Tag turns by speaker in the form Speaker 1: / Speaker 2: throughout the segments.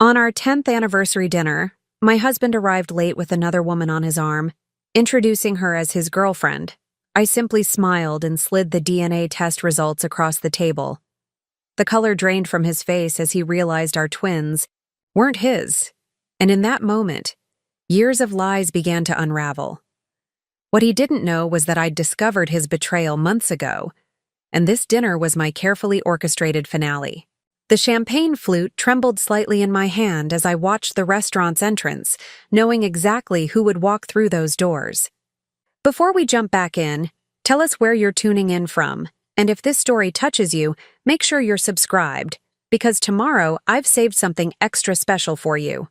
Speaker 1: On our 10th anniversary dinner, my husband arrived late with another woman on his arm, introducing her as his girlfriend. I simply smiled and slid the DNA test results across the table. The color drained from his face as he realized our twins weren't his, and in that moment, years of lies began to unravel. What he didn't know was that I'd discovered his betrayal months ago, and this dinner was my carefully orchestrated finale. The champagne flute trembled slightly in my hand as I watched the restaurant's entrance, knowing exactly who would walk through those doors. Before we jump back in, tell us where you're tuning in from, and if this story touches you, make sure you're subscribed, because tomorrow I've saved something extra special for you.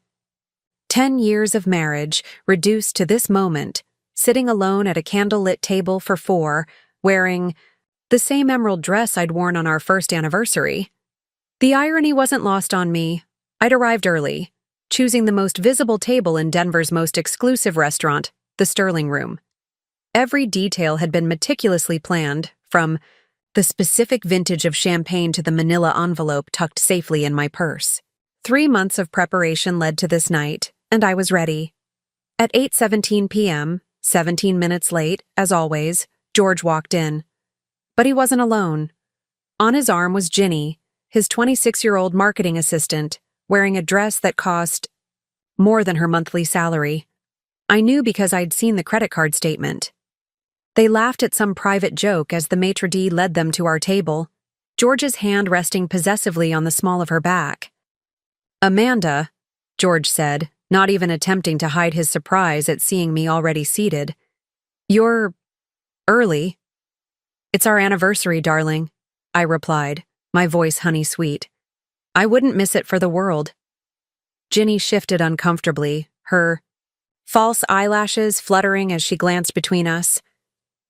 Speaker 1: 10 years of marriage reduced to this moment, sitting alone at a candlelit table for 4, wearing the same emerald dress I'd worn on our first anniversary. The irony wasn't lost on me. I'd arrived early, choosing the most visible table in Denver's most exclusive restaurant, the Sterling Room. Every detail had been meticulously planned, from the specific vintage of champagne to the manila envelope tucked safely in my purse. 3 months of preparation led to this night, and I was ready. At 8:17 p.m., 17 minutes late, as always, George walked in. But he wasn't alone. On his arm was Ginny, his 26-year-old marketing assistant, wearing a dress that cost more than her monthly salary. I knew because I'd seen the credit card statement. They laughed at some private joke as the maitre d' led them to our table, George's hand resting possessively on the small of her back. "Amanda," George said, not even attempting to hide his surprise at seeing me already seated. "You're early." "It's our anniversary, darling," I replied, my voice honey-sweet. "I wouldn't miss it for the world." Ginny shifted uncomfortably, her false eyelashes fluttering as she glanced between us.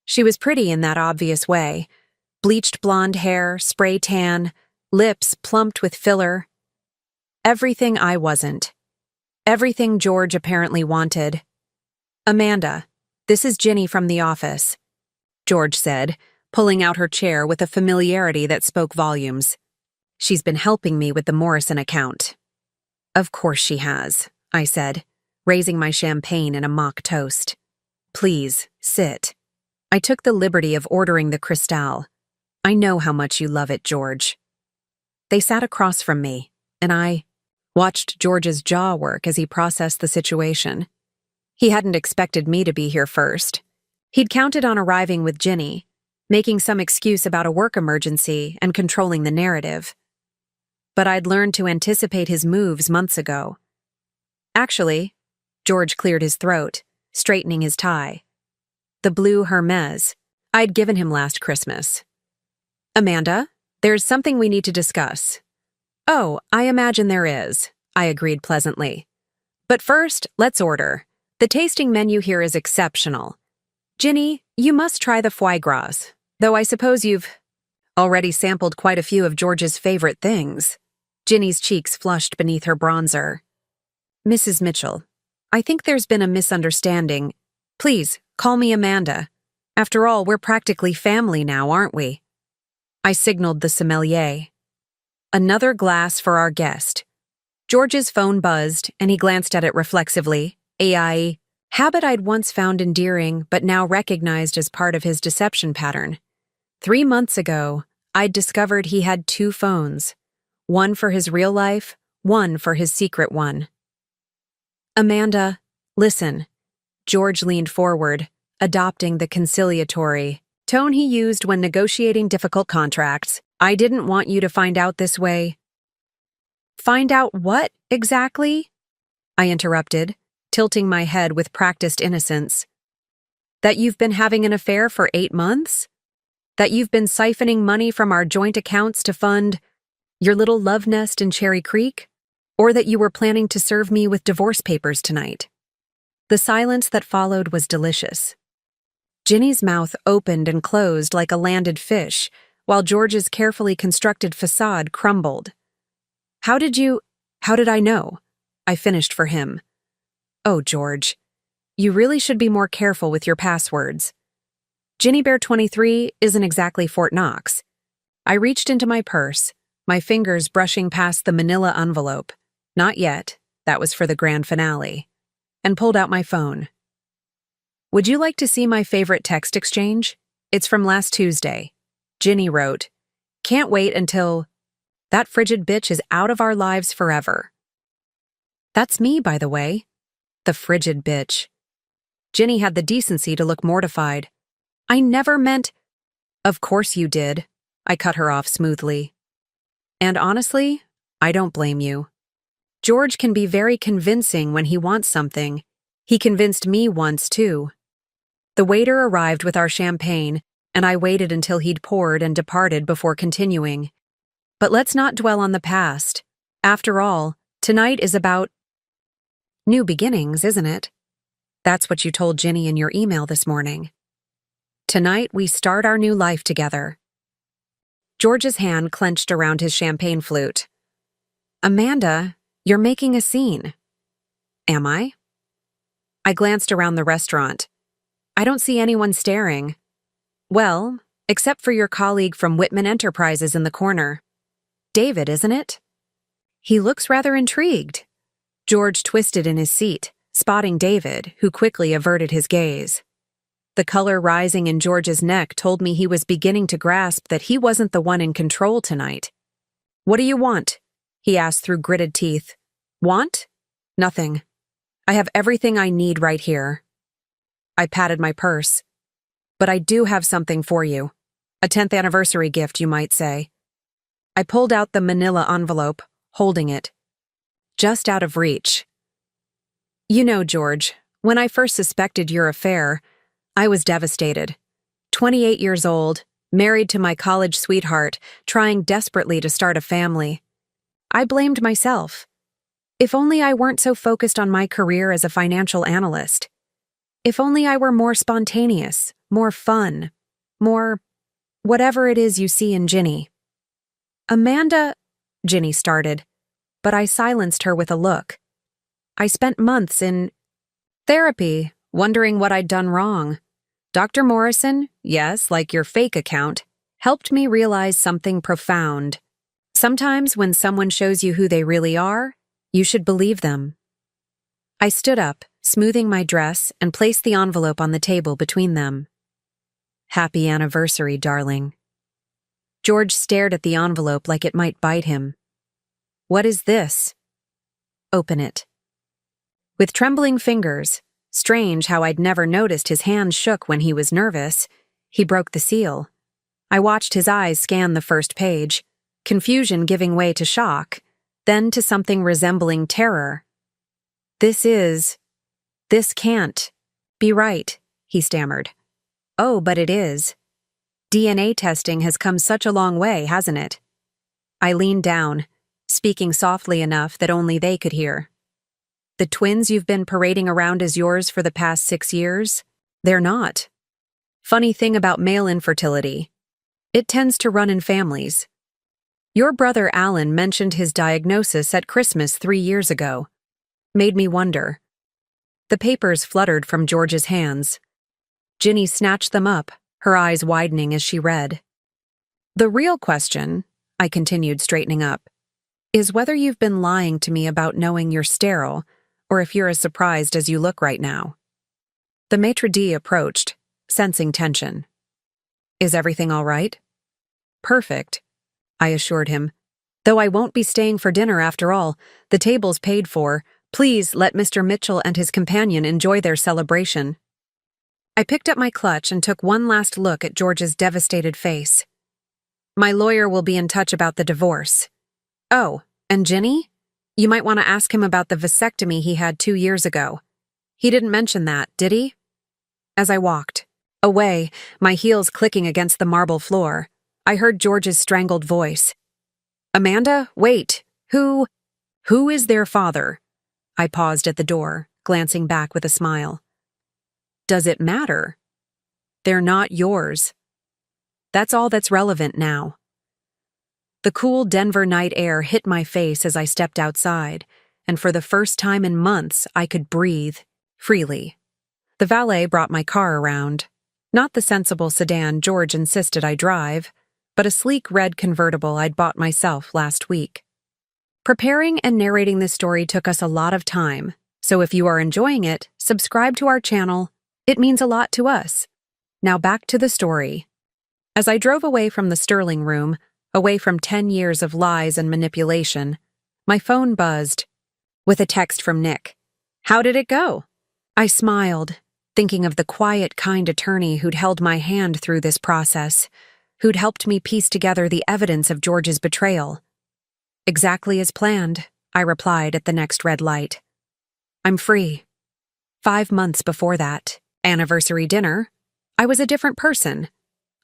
Speaker 1: She was pretty in that obvious way. Bleached blonde hair, spray tan, lips plumped with filler. Everything I wasn't. Everything George apparently wanted. "Amanda, this is Ginny from the office," George said, pulling out her chair with a familiarity that spoke volumes. "She's been helping me with the Morrison account." "Of course she has," I said, raising my champagne in a mock toast. "Please, sit." I took the liberty of ordering the Cristal. "I know how much you love it, George." They sat across from me, and I watched George's jaw work as he processed the situation. He hadn't expected me to be here first. He'd counted on arriving with Ginny, making some excuse about a work emergency and controlling the narrative. But I'd learned to anticipate his moves months ago. "Actually," George cleared his throat, straightening his tie. "The blue Hermes I'd given him last Christmas." "Amanda, there's something we need to discuss." "Oh, I imagine there is," I agreed pleasantly. "But first, let's order. The tasting menu here is exceptional. Ginny, you must try the foie gras, though I suppose you've already sampled quite a few of George's favorite things." Ginny's cheeks flushed beneath her bronzer. "Mrs. Mitchell, I think there's been a misunderstanding. Please, call me Amanda. After all, we're practically family now, aren't we?" I signaled the sommelier. "Another glass for our guest." George's phone buzzed, and he glanced at it reflexively, a habit I'd once found endearing but now recognized as part of his deception pattern. 3 months ago, I'd discovered he had 2 phones, one for his real life, one for his secret one. "Amanda, listen." George leaned forward, adopting the conciliatory tone he used when negotiating difficult contracts. "I didn't want you to find out this way." "Find out what, exactly?" I interrupted, tilting my head with practiced innocence. "That you've been having an affair for 8 months? That you've been siphoning money from our joint accounts to fund your little love nest in Cherry Creek? Or that you were planning to serve me with divorce papers tonight?" The silence that followed was delicious. Ginny's mouth opened and closed like a landed fish, while George's carefully constructed facade crumbled. How did I know?" I finished for him. "Oh, George, you really should be more careful with your passwords. Ginny Bear 23 isn't exactly Fort Knox." I reached into my purse, my fingers brushing past the manila envelope. Not yet. That was for the grand finale. And pulled out my phone. Would you like to see my favorite text exchange? It's from last Tuesday. Ginny wrote, "Can't wait until that frigid bitch is out of our lives forever." That's me, by the way. The frigid bitch. Ginny had the decency to look mortified. I never meant— Of course you did. I cut her off smoothly. And honestly, I don't blame you. George can be very convincing when he wants something. He convinced me once, too. The waiter arrived with our champagne, and I waited until he'd poured and departed before continuing. But let's not dwell on the past. After all, tonight is about new beginnings, isn't it? That's what you told Ginny in your email this morning. Tonight we start our new life together. George's hand clenched around his champagne flute. Amanda, you're making a scene. Am I? I glanced around the restaurant. I don't see anyone staring. Well, except for your colleague from Whitman Enterprises in the corner. David, isn't it? He looks rather intrigued. George twisted in his seat, spotting David, who quickly averted his gaze. The color rising in George's neck told me he was beginning to grasp that he wasn't the one in control tonight. What do you want? He asked through gritted teeth. Want? Nothing. I have everything I need right here. I patted my purse. But I do have something for you. A 10th anniversary gift, you might say. I pulled out the manila envelope, holding it. Just out of reach. You know, George, when I first suspected your affair, I was devastated. 28 years old, married to my college sweetheart, trying desperately to start a family. I blamed myself. If only I weren't so focused on my career as a financial analyst. If only I were more spontaneous, more fun, more whatever it is you see in Ginny. Amanda, Ginny started, but I silenced her with a look. I spent months in therapy, wondering what I'd done wrong. Dr. Morrison, yes, like your fake account, helped me realize something profound. Sometimes when someone shows you who they really are, you should believe them. I stood up, smoothing my dress, and placed the envelope on the table between them. Happy anniversary, darling. George stared at the envelope like it might bite him. What is this? Open it. With trembling fingers, strange how I'd never noticed his hands shook when he was nervous, he broke the seal. I watched his eyes scan the first page, confusion giving way to shock, then to something resembling terror. This can't be right, he stammered. Oh, but it is. DNA testing has come such a long way, hasn't it? I leaned down, speaking softly enough that only they could hear. The twins you've been parading around as yours for the past 6 years? They're not. Funny thing about male infertility. It tends to run in families. Your brother Alan mentioned his diagnosis at Christmas 3 years ago. Made me wonder. The papers fluttered from George's hands. Ginny snatched them up, her eyes widening as she read. The real question, I continued, straightening up, is whether you've been lying to me about knowing you're sterile, or if you're as surprised as you look right now. The maitre d' approached, sensing tension. Is everything all right? Perfect, I assured him. Though I won't be staying for dinner after all, the table's paid for. Please let Mr. Mitchell and his companion enjoy their celebration. I picked up my clutch and took one last look at George's devastated face. My lawyer will be in touch about the divorce. Oh, and Ginny? You might want to ask him about the vasectomy he had 2 years ago. He didn't mention that, did he? As I walked away, my heels clicking against the marble floor, I heard George's strangled voice. Amanda, wait. Who is their father? I paused at the door, glancing back with a smile. Does it matter? They're not yours. That's all that's relevant now. The cool Denver night air hit my face as I stepped outside, and for the first time in months I could breathe freely. The valet brought my car around. Not the sensible sedan George insisted I drive, but a sleek red convertible I'd bought myself last week. Preparing and narrating this story took us a lot of time, so if you are enjoying it, subscribe to our channel. It means a lot to us. Now back to the story. As I drove away from the Sterling room, away from 10 years of lies and manipulation, my phone buzzed with a text from Nick. "How did it go?" I smiled, thinking of the quiet, kind attorney who'd held my hand through this process, who'd helped me piece together the evidence of George's betrayal. "Exactly as planned," I replied at the next red light. "I'm free." 5 months before that anniversary dinner, I was a different person.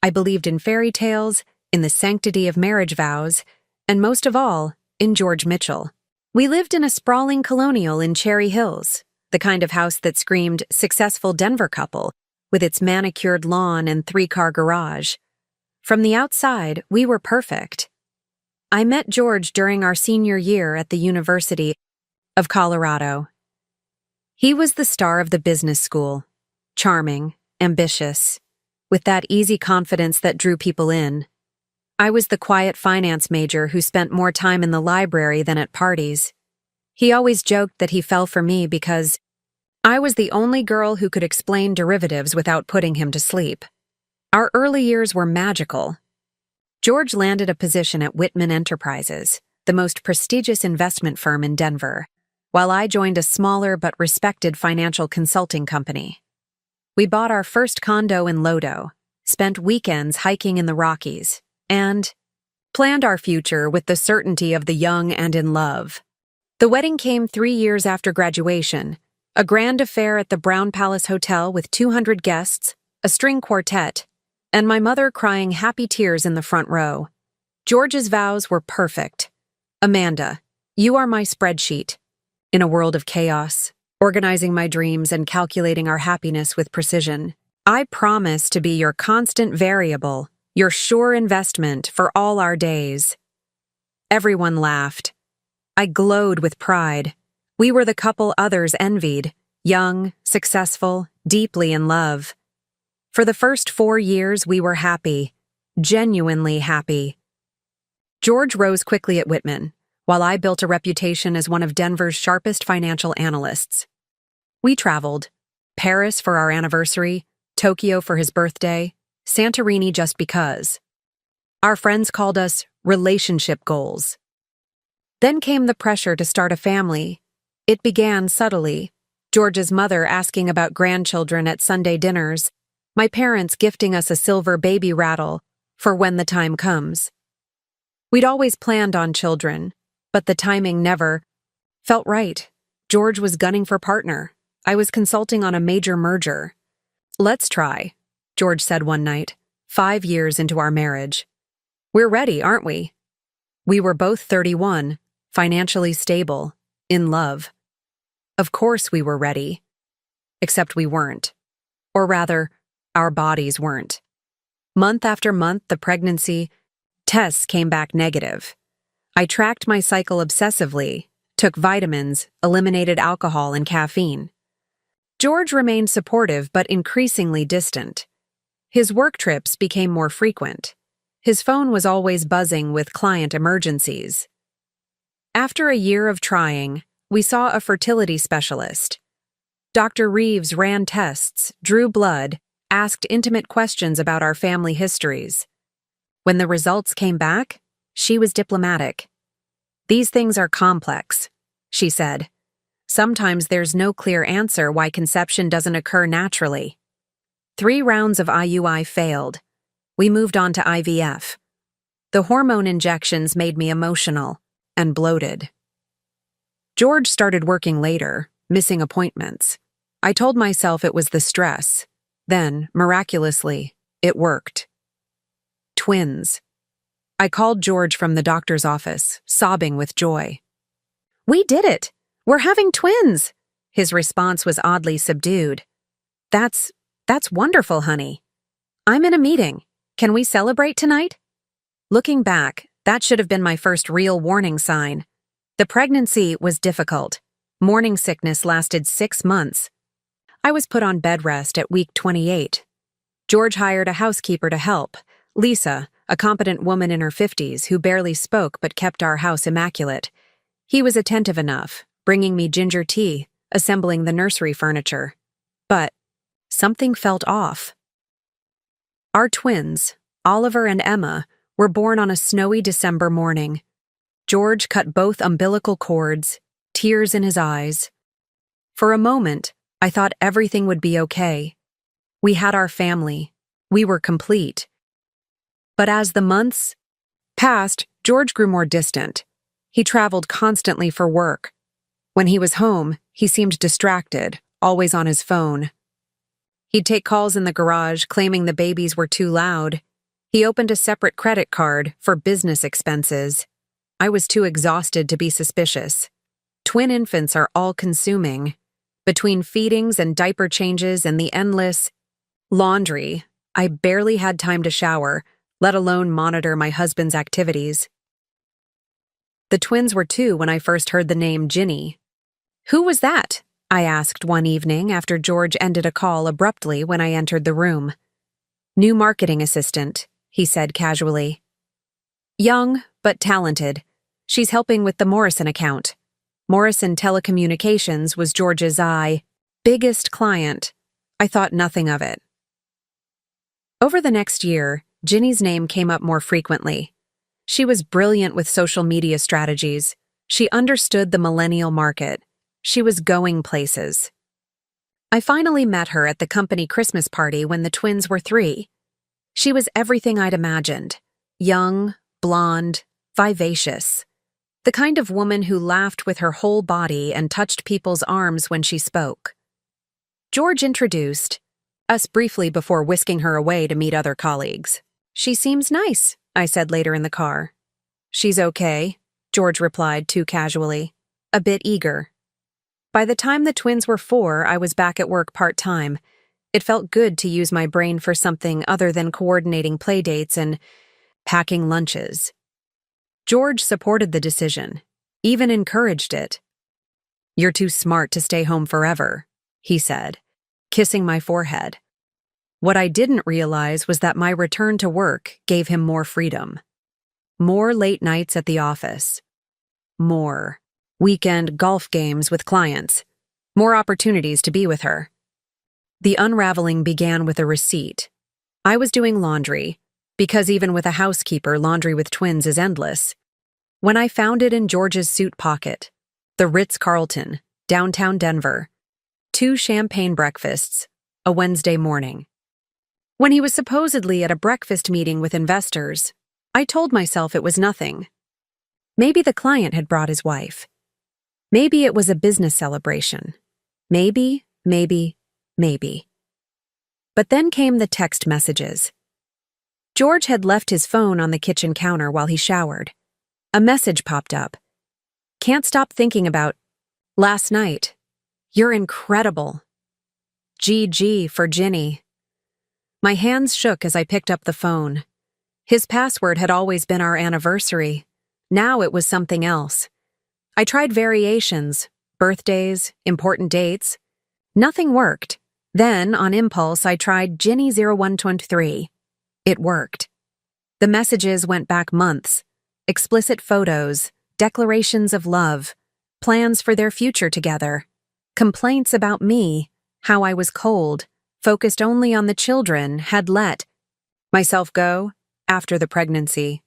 Speaker 1: I believed in fairy tales, in the sanctity of marriage vows, and most of all, in George Mitchell. We lived in a sprawling colonial in Cherry Hills, the kind of house that screamed successful Denver couple, with its manicured lawn and 3-car garage. From the outside, we were perfect. I met George during our senior year at the University of Colorado. He was the star of the business school, charming, ambitious, with that easy confidence that drew people in. I was the quiet finance major who spent more time in the library than at parties. He always joked that he fell for me because I was the only girl who could explain derivatives without putting him to sleep. Our early years were magical. George landed a position at Whitman Enterprises, the most prestigious investment firm in Denver, while I joined a smaller but respected financial consulting company. We bought our first condo in Lodo, spent weekends hiking in the Rockies, and planned our future with the certainty of the young and in love. The wedding came 3 years after graduation, a grand affair at the Brown Palace Hotel with 200 guests, a string quartet, and my mother crying happy tears in the front row. George's vows were perfect. "Amanda, you are my spreadsheet. In a world of chaos, organizing my dreams and calculating our happiness with precision, I promise to be your constant variable, your sure investment for all our days." Everyone laughed. I glowed with pride. We were the couple others envied, young, successful, deeply in love. For the first 4 years, we were happy, genuinely happy. George rose quickly at Whitman, while I built a reputation as one of Denver's sharpest financial analysts. We traveled: Paris for our anniversary, Tokyo for his birthday, Santorini just because. Our friends called us relationship goals. Then came the pressure to start a family. It began subtly, George's mother asking about grandchildren at Sunday dinners, my parents gifting us a silver baby rattle for when the time comes. We'd always planned on children, but the timing never felt right. George was gunning for partner. I was consulting on a major merger. "Let's try," George said one night, 5 years into our marriage. "We're ready, aren't we?" We were both 31, financially stable, in love. Of course we were ready. Except we weren't. Or rather, our bodies weren't. Month after month, the pregnancy tests came back negative. I tracked my cycle obsessively, took vitamins, eliminated alcohol and caffeine. George remained supportive but increasingly distant. His work trips became more frequent. His phone was always buzzing with client emergencies. After a year of trying, we saw a fertility specialist. Dr. Reeves ran tests, drew blood, asked intimate questions about our family histories. When the results came back, she was diplomatic. "These things are complex," she said. "Sometimes there's no clear answer why conception doesn't occur naturally." 3 rounds of IUI failed. We moved on to IVF. The hormone injections made me emotional and bloated. George started working later, missing appointments. I told myself it was the stress. Then, miraculously, it worked. Twins. I called George from the doctor's office, sobbing with joy. "We did it! We're having twins!" His response was oddly subdued. That's wonderful, honey. I'm in a meeting. Can we celebrate tonight?" Looking back, that should have been my first real warning sign. The pregnancy was difficult. Morning sickness lasted 6 months. I was put on bed rest at week 28. George hired a housekeeper to help, Lisa, a competent woman in her 50s who barely spoke but kept our house immaculate. He was attentive enough, bringing me ginger tea, assembling the nursery furniture. But something felt off. Our twins, Oliver and Emma, were born on a snowy December morning. George cut both umbilical cords, tears in his eyes. For a moment, I thought everything would be okay. We had our family. We were complete. But as the months passed, George grew more distant. He traveled constantly for work. When he was home, he seemed distracted, always on his phone. He'd take calls in the garage, claiming the babies were too loud. He opened a separate credit card for business expenses. I was too exhausted to be suspicious. Twin infants are all-consuming. Between feedings and diaper changes and the endless laundry, I barely had time to shower, let alone monitor my husband's activities. The twins were 2 when I first heard the name Ginny. "Who was that?" I asked one evening after George ended a call abruptly when I entered the room. "New marketing assistant," he said casually. "Young, but talented. She's helping with the Morrison account." Morrison Telecommunications was George's biggest client. I thought nothing of it. Over the next year, Ginny's name came up more frequently. She was brilliant with social media strategies. She understood the millennial market. She was going places. I finally met her at the company Christmas party when the twins were 3. She was everything I'd imagined. Young, blonde, vivacious. The kind of woman who laughed with her whole body and touched people's arms when she spoke. George introduced us briefly before whisking her away to meet other colleagues. "She seems nice," I said later in the car. "She's okay," George replied too casually, a bit eager. By the time the twins were 4, I was back at work part-time. It felt good to use my brain for something other than coordinating playdates and packing lunches. George supported the decision, even encouraged it. "You're too smart to stay home forever," he said, kissing my forehead. What I didn't realize was that my return to work gave him more freedom. More late nights at the office. More weekend golf games with clients. More opportunities to be with her. The unraveling began with a receipt. I was doing laundry, because even with a housekeeper, laundry with twins is endless. When I found it in George's suit pocket, the Ritz-Carlton, downtown Denver. 2 champagne breakfasts, a Wednesday morning. When he was supposedly at a breakfast meeting with investors, I told myself it was nothing. Maybe the client had brought his wife. Maybe it was a business celebration. Maybe. But then came the text messages. George had left his phone on the kitchen counter while he showered. A message popped up. "Can't stop thinking about last night. You're incredible. GG for Ginny." My hands shook as I picked up the phone. His password had always been our anniversary. Now it was something else. I tried variations, birthdays, important dates. Nothing worked. Then, on impulse, I tried Ginny0123. It worked. The messages went back months. Explicit photos, declarations of love, plans for their future together, complaints about me, how I was cold, focused only on the children, had let myself go after the pregnancy.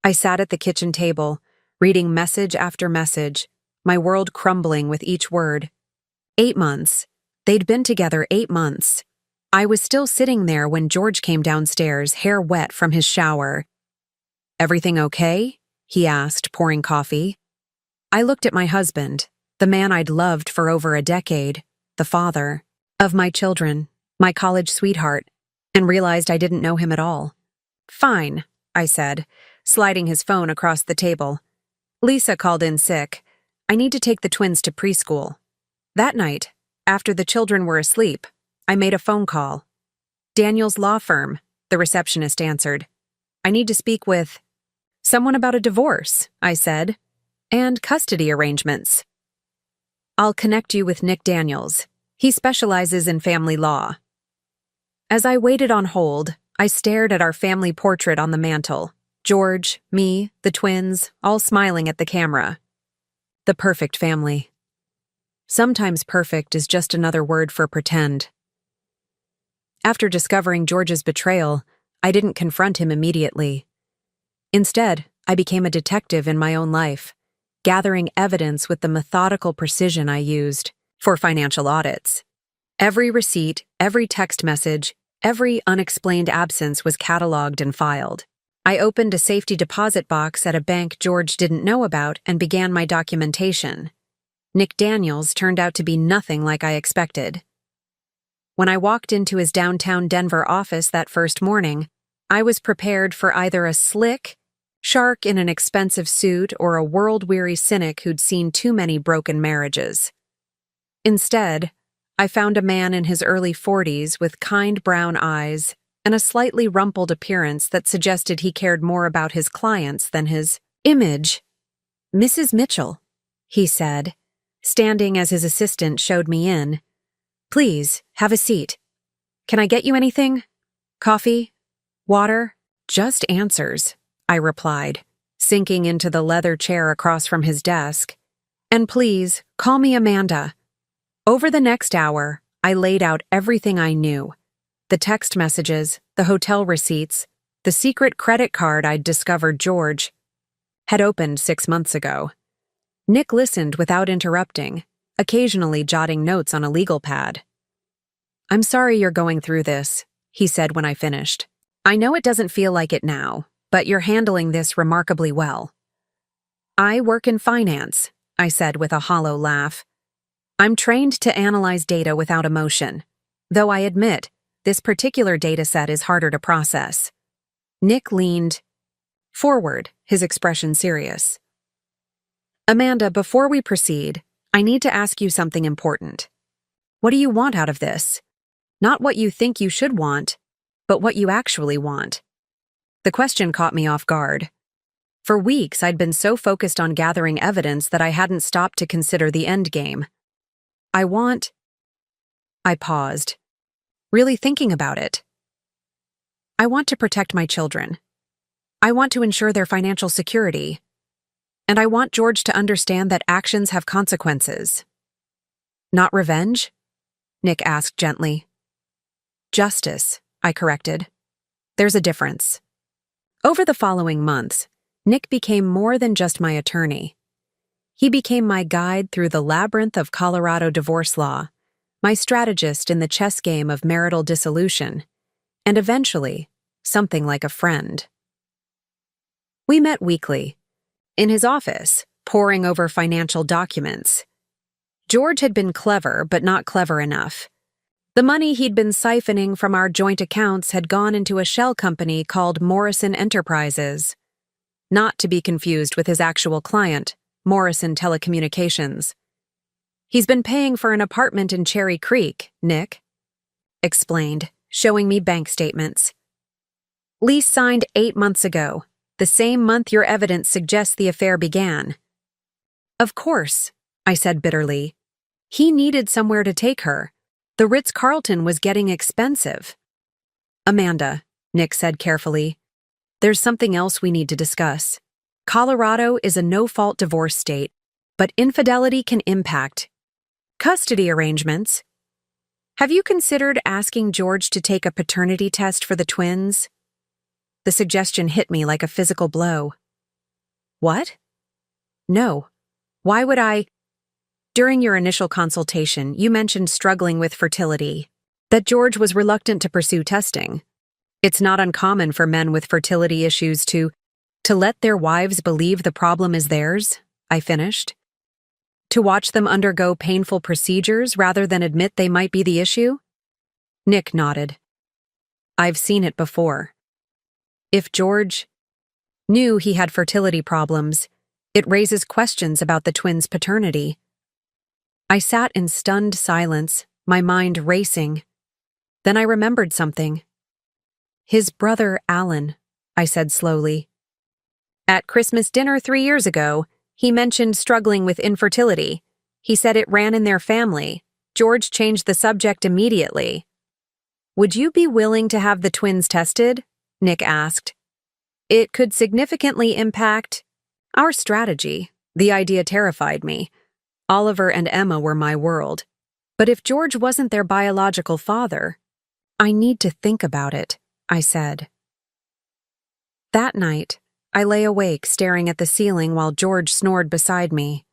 Speaker 1: I sat at the kitchen table, reading message after message, my world crumbling with each word. 8 months. They'd been together 8 months. I was still sitting there when George came downstairs, hair wet from his shower. "Everything okay?" he asked, pouring coffee. I looked at my husband, the man I'd loved for over a decade, the father of my children, my college sweetheart, and realized I didn't know him at all. "Fine," I said, sliding his phone across the table. "Lisa called in sick. I need to take the twins to preschool." That night, after the children were asleep, I made a phone call. "Daniel's law firm," the receptionist answered. "I need to speak with someone about a divorce," I said, "and custody arrangements." "I'll connect you with Nick Daniels. He specializes in family law." As I waited on hold, I stared at our family portrait on the mantel. George, me, the twins, all smiling at the camera. The perfect family. Sometimes perfect is just another word for pretend. After discovering George's betrayal, I didn't confront him immediately. Instead, I became a detective in my own life, gathering evidence with the methodical precision I used for financial audits. Every receipt, every text message, every unexplained absence was cataloged and filed. I opened a safety deposit box at a bank George didn't know about and began my documentation. Nick Daniels turned out to be nothing like I expected. When I walked into his downtown Denver office that first morning, I was prepared for either a slick shark in an expensive suit or a world-weary cynic who'd seen too many broken marriages. Instead, I found a man in his early 40s with kind brown eyes and a slightly rumpled appearance that suggested he cared more about his clients than his image. "Mrs. Mitchell," he said, standing as his assistant showed me in. "Please, have a seat. Can I get you anything? Coffee? Water?" "Just answers," I replied, sinking into the leather chair across from his desk. "And please, call me Amanda." Over the next hour, I laid out everything I knew. The text messages, the hotel receipts, the secret credit card I'd discovered George had opened 6 months ago. Nick listened without interrupting, occasionally jotting notes on a legal pad. "I'm sorry you're going through this," he said when I finished. "I know it doesn't feel like it now, but you're handling this remarkably well." "I work in finance," I said with a hollow laugh. "I'm trained to analyze data without emotion, though I admit this particular data set is harder to process." Nick leaned forward, his expression serious. "Amanda, before we proceed, I need to ask you something important. What do you want out of this? Not what you think you should want, but what you actually want." The question caught me off guard. For weeks, I'd been so focused on gathering evidence that I hadn't stopped to consider the end game. I paused, really thinking about it. "I want to protect my children. I want to ensure their financial security. And I want George to understand that actions have consequences." "Not revenge?" Nick asked gently. "Justice," I corrected. "There's a difference." Over the following months, Nick became more than just my attorney. He became my guide through the labyrinth of Colorado divorce law, my strategist in the chess game of marital dissolution, and eventually, something like a friend. We met weekly, in his office, poring over financial documents. George had been clever, but not clever enough. The money he'd been siphoning from our joint accounts had gone into a shell company called Morrison Enterprises, not to be confused with his actual client, Morrison Telecommunications. "He's been paying for an apartment in Cherry Creek," Nick explained, showing me bank statements. "Lease signed 8 months ago, the same month your evidence suggests the affair began." "Of course," I said bitterly. "He needed somewhere to take her. The Ritz-Carlton was getting expensive." "Amanda," Nick said carefully, "there's something else we need to discuss. Colorado is a no-fault divorce state, but infidelity can impact custody arrangements. Have you considered asking George to take a paternity test for the twins?" The suggestion hit me like a physical blow. "What?" "No. Why would I?" "During your initial consultation, you mentioned struggling with fertility, that George was reluctant to pursue testing. It's not uncommon for men with fertility issues to let their wives believe the problem is theirs," I finished. "To watch them undergo painful procedures rather than admit they might be the issue?" Nick nodded. "I've seen it before. If George knew he had fertility problems, it raises questions about the twins' paternity." I sat in stunned silence, my mind racing. Then I remembered something. "His brother, Alan," I said slowly. "At Christmas dinner 3 years ago, he mentioned struggling with infertility. He said it ran in their family. George changed the subject immediately." "Would you be willing to have the twins tested?" Nick asked. "It could significantly impact our strategy." The idea terrified me. Oliver and Emma were my world. But if George wasn't their biological father, I need to think about it, I said. That night, I lay awake staring at the ceiling while George snored beside me.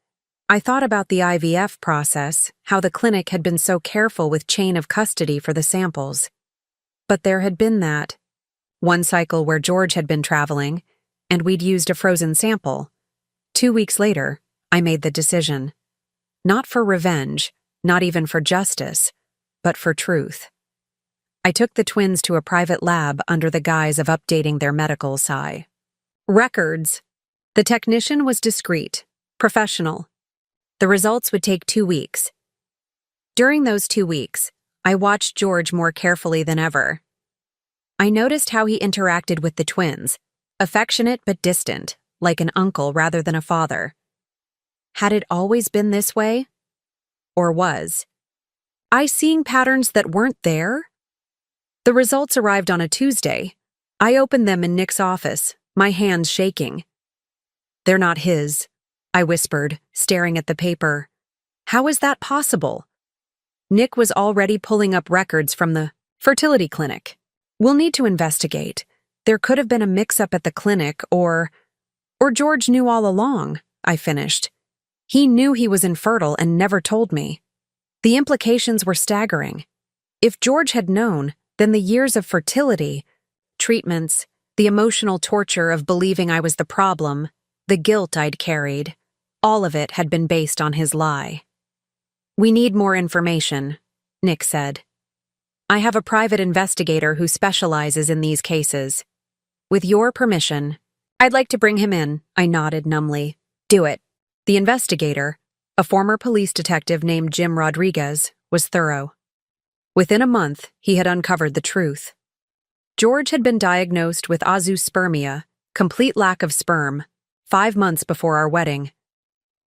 Speaker 1: I thought about the IVF process, how the clinic had been so careful with chain of custody for the samples. But there had been that one cycle where George had been traveling, and we'd used a frozen sample. 2 weeks later, I made the decision. Not for revenge, not even for justice, but for truth. I took the twins to a private lab under the guise of updating their medical sci. Records. The technician was discreet, professional. The results would take 2 weeks. During those 2 weeks, I watched George more carefully than ever. I noticed how he interacted with the twins, affectionate but distant, like an uncle rather than a father. Had it always been this way? Or was I seeing patterns that weren't there? The results arrived on a Tuesday. I opened them in Nick's office, my hands shaking. "They're not his," I whispered, staring at the paper. "How is that possible?" Nick was already pulling up records from the fertility clinic. "We'll need to investigate. There could have been a mix-up at the clinic, or George knew all along," I finished. "He knew he was infertile and never told me." The implications were staggering. If George had known, then the years of fertility, treatments, the emotional torture of believing I was the problem, the guilt I'd carried, all of it had been based on his lie. "We need more information," Nick said. "I have a private investigator who specializes in these cases. With your permission, I'd like to bring him in," I nodded numbly. "Do it." The investigator, a former police detective named Jim Rodriguez, was thorough. Within a month, he had uncovered the truth. George had been diagnosed with azoospermia, complete lack of sperm, 5 months before our wedding.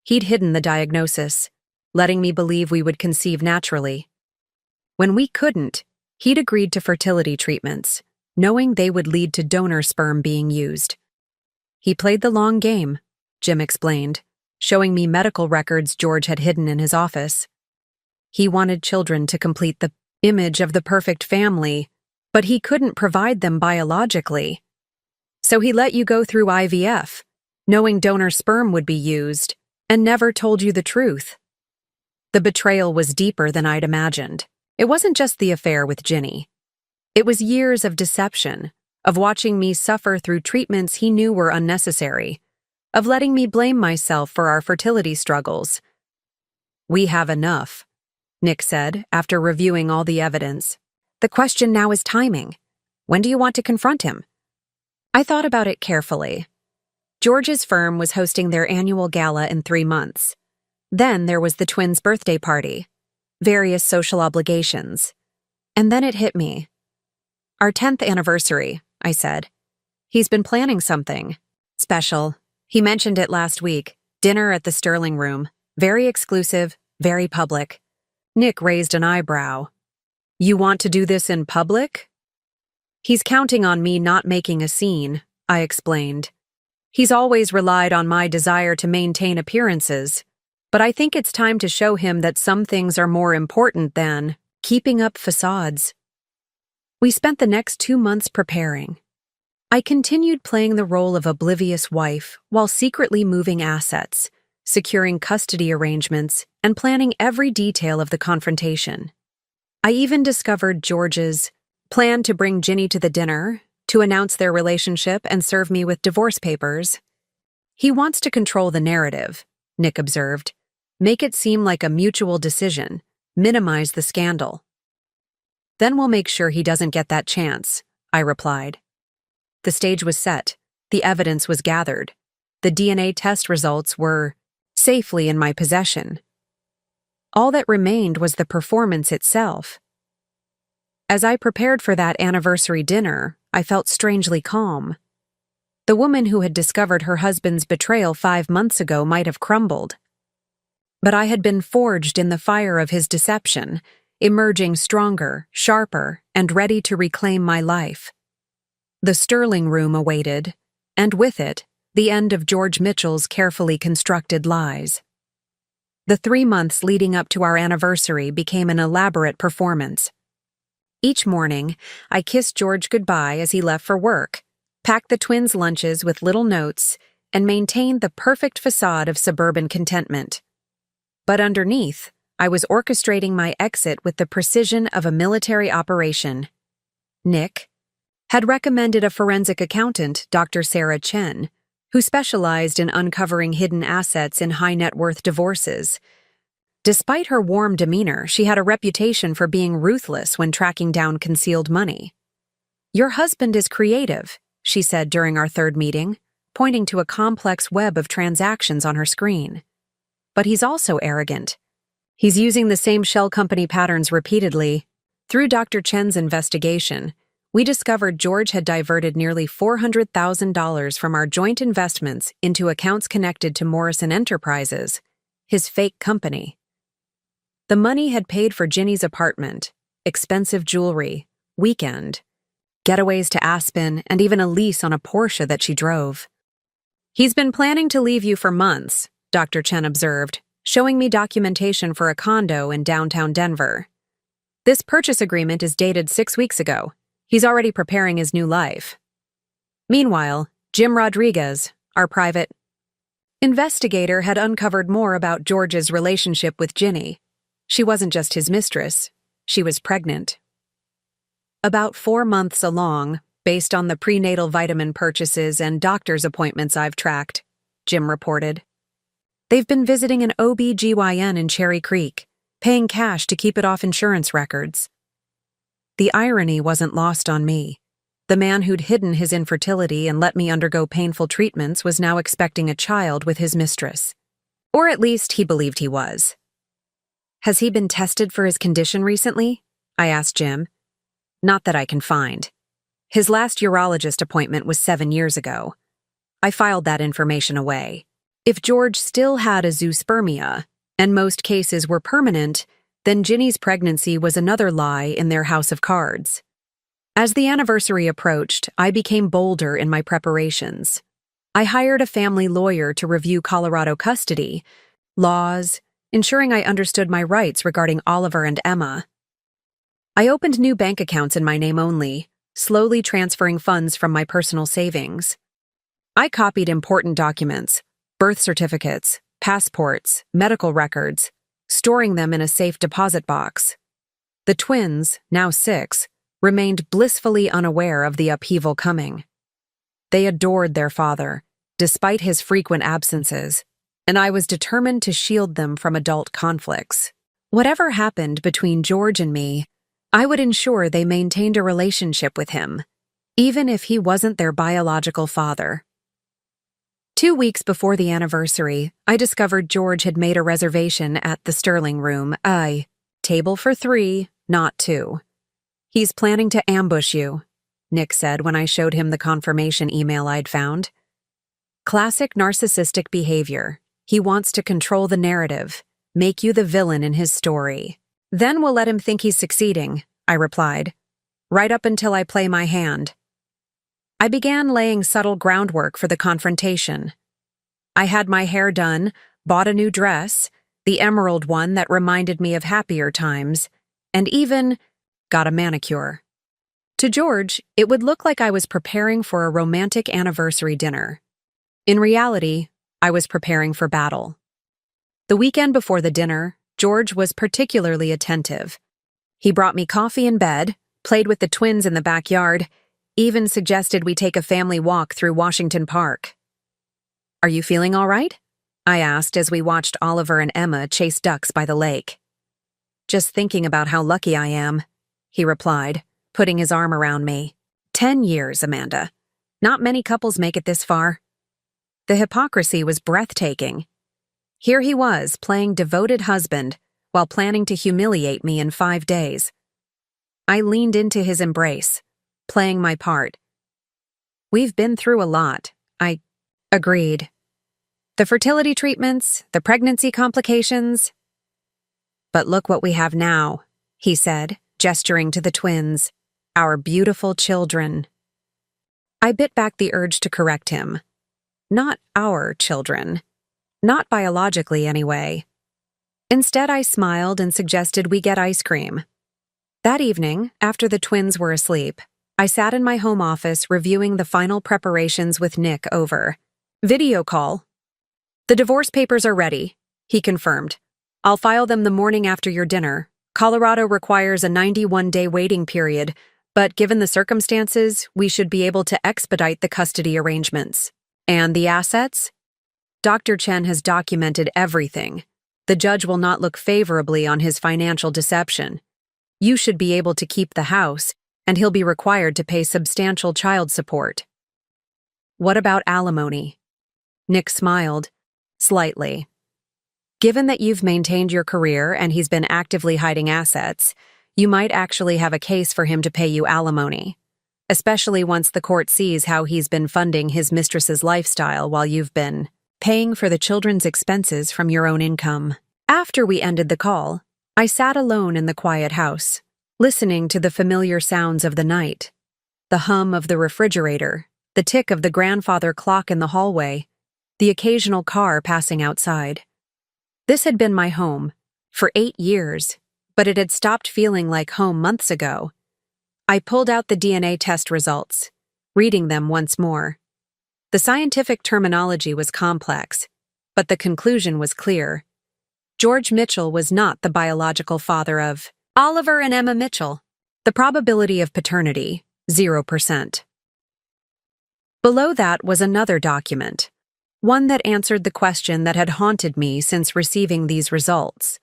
Speaker 1: He'd hidden the diagnosis, letting me believe we would conceive naturally. When we couldn't, he'd agreed to fertility treatments, knowing they would lead to donor sperm being used. He played the long game, Jim explained, showing me medical records George had hidden in his office. He wanted children to complete the image of the perfect family, but he couldn't provide them biologically. So he let you go through IVF, knowing donor sperm would be used, and never told you the truth. The betrayal was deeper than I'd imagined. It wasn't just the affair with Ginny. It was years of deception, of watching me suffer through treatments he knew were unnecessary, of letting me blame myself for our fertility struggles. "We have enough," Nick said after reviewing all the evidence. "The question now is timing. When do you want to confront him?" I thought about it carefully. George's firm was hosting their annual gala in 3 months. Then there was the twins' birthday party, various social obligations. And then it hit me. "Our 10th anniversary," I said. "He's been planning something special. He mentioned it last week. Dinner at the Sterling Room. Very exclusive, very public." Nick raised an eyebrow. "You want to do this in public?" "He's counting on me not making a scene," I explained. "He's always relied on my desire to maintain appearances, but I think it's time to show him that some things are more important than keeping up facades." We spent the next 2 months preparing. I continued playing the role of oblivious wife while secretly moving assets, securing custody arrangements, and planning every detail of the confrontation. I even discovered George's plan to bring Ginny to the dinner, to announce their relationship and serve me with divorce papers. "He wants to control the narrative," Nick observed. "Make it seem like a mutual decision, minimize the scandal." "Then we'll make sure he doesn't get that chance," I replied. The stage was set, the evidence was gathered, the DNA test results were safely in my possession. All that remained was the performance itself. As I prepared for that anniversary dinner, I felt strangely calm. The woman who had discovered her husband's betrayal 5 months ago might have crumbled. But I had been forged in the fire of his deception, emerging stronger, sharper, and ready to reclaim my life. The Sterling Room awaited, and with it, the end of George Mitchell's carefully constructed lies. The 3 months leading up to our anniversary became an elaborate performance. Each morning, I kissed George goodbye as he left for work, packed the twins' lunches with little notes, and maintained the perfect facade of suburban contentment. But underneath, I was orchestrating my exit with the precision of a military operation. Nick had recommended a forensic accountant, Dr. Sarah Chen, who specialized in uncovering hidden assets in high-net-worth divorces. Despite her warm demeanor, she had a reputation for being ruthless when tracking down concealed money. "Your husband is creative," she said during our third meeting, pointing to a complex web of transactions on her screen. "But he's also arrogant. He's using the same shell company patterns repeatedly." Through Dr. Chen's investigation, we discovered George had diverted nearly $400,000 from our joint investments into accounts connected to Morrison Enterprises, his fake company. The money had paid for Ginny's apartment, expensive jewelry, weekend, getaways to Aspen, and even a lease on a Porsche that she drove. "He's been planning to leave you for months," Dr. Chen observed, showing me documentation for a condo in downtown Denver. "This purchase agreement is dated 6 weeks ago. He's already preparing his new life." Meanwhile, Jim Rodriguez, our private investigator, had uncovered more about George's relationship with Ginny. She wasn't just his mistress, she was pregnant. "About 4 months along, based on the prenatal vitamin purchases and doctor's appointments I've tracked," Jim reported. "They've been visiting an OB-GYN in Cherry Creek, paying cash to keep it off insurance records." The irony wasn't lost on me. The man who'd hidden his infertility and let me undergo painful treatments was now expecting a child with his mistress. Or at least he believed he was. "Has he been tested for his condition recently?" I asked Jim. "Not that I can find. His last urologist appointment was 7 years ago." I filed that information away. If George still had a zoospermia, and most cases were permanent, then Ginny's pregnancy was another lie in their house of cards. As the anniversary approached, I became bolder in my preparations. I hired a family lawyer to review Colorado custody, laws, ensuring I understood my rights regarding Oliver and Emma. I opened new bank accounts in my name only, slowly transferring funds from my personal savings. I copied important documents, birth certificates, passports, medical records, storing them in a safe deposit box. The twins, now 6, remained blissfully unaware of the upheaval coming. They adored their father, despite his frequent absences, and I was determined to shield them from adult conflicts. Whatever happened between George and me, I would ensure they maintained a relationship with him, even if he wasn't their biological father. 2 weeks before the anniversary, I discovered George had made a reservation at the Sterling Room, a table for 3, not 2. "He's planning to ambush you," Nick said when I showed him the confirmation email I'd found. "Classic narcissistic behavior. He wants to control the narrative, make you the villain in his story. Then we'll let him think he's succeeding," I replied, "right up until I play my hand." I began laying subtle groundwork for the confrontation. I had my hair done, bought a new dress, the emerald one that reminded me of happier times, and even got a manicure. To George, it would look like I was preparing for a romantic anniversary dinner. In reality, I was preparing for battle. The weekend before the dinner, George was particularly attentive. He brought me coffee in bed, played with the twins in the backyard, even suggested we take a family walk through Washington Park. "Are you feeling all right?" I asked as we watched Oliver and Emma chase ducks by the lake. "Just thinking about how lucky I am," he replied, putting his arm around me. 10 years, Amanda. Not many couples make it this far." The hypocrisy was breathtaking. Here he was, playing devoted husband, while planning to humiliate me in 5 days. I leaned into his embrace, playing my part. "We've been through a lot," I agreed. "The fertility treatments, the pregnancy complications." "But look what we have now," he said, gesturing to the twins. "Our beautiful children." I bit back the urge to correct him. Not our children. Not biologically, anyway. Instead, I smiled and suggested we get ice cream. That evening, after the twins were asleep, I sat in my home office reviewing the final preparations with Nick over video call. "The divorce papers are ready," he confirmed. "I'll file them the morning after your dinner. Colorado requires a 91-day waiting period, but given the circumstances, we should be able to expedite the custody arrangements. And the assets? Dr. Chen has documented everything. The judge will not look favorably on his financial deception. You should be able to keep the house, and he'll be required to pay substantial child support." "What about alimony?" Nick smiled, slightly. "Given that you've maintained your career and he's been actively hiding assets, you might actually have a case for him to pay you alimony, especially once the court sees how he's been funding his mistress's lifestyle while you've been paying for the children's expenses from your own income." After we ended the call, I sat alone in the quiet house, listening to the familiar sounds of the night. The hum of the refrigerator, the tick of the grandfather clock in the hallway, the occasional car passing outside. This had been my home for 8 years, but it had stopped feeling like home months ago. I pulled out the DNA test results, reading them once more. The scientific terminology was complex, but the conclusion was clear. George Mitchell was not the biological father of Oliver and Emma Mitchell. The probability of paternity, 0%. Below that was another document, one that answered the question that had haunted me since receiving these results.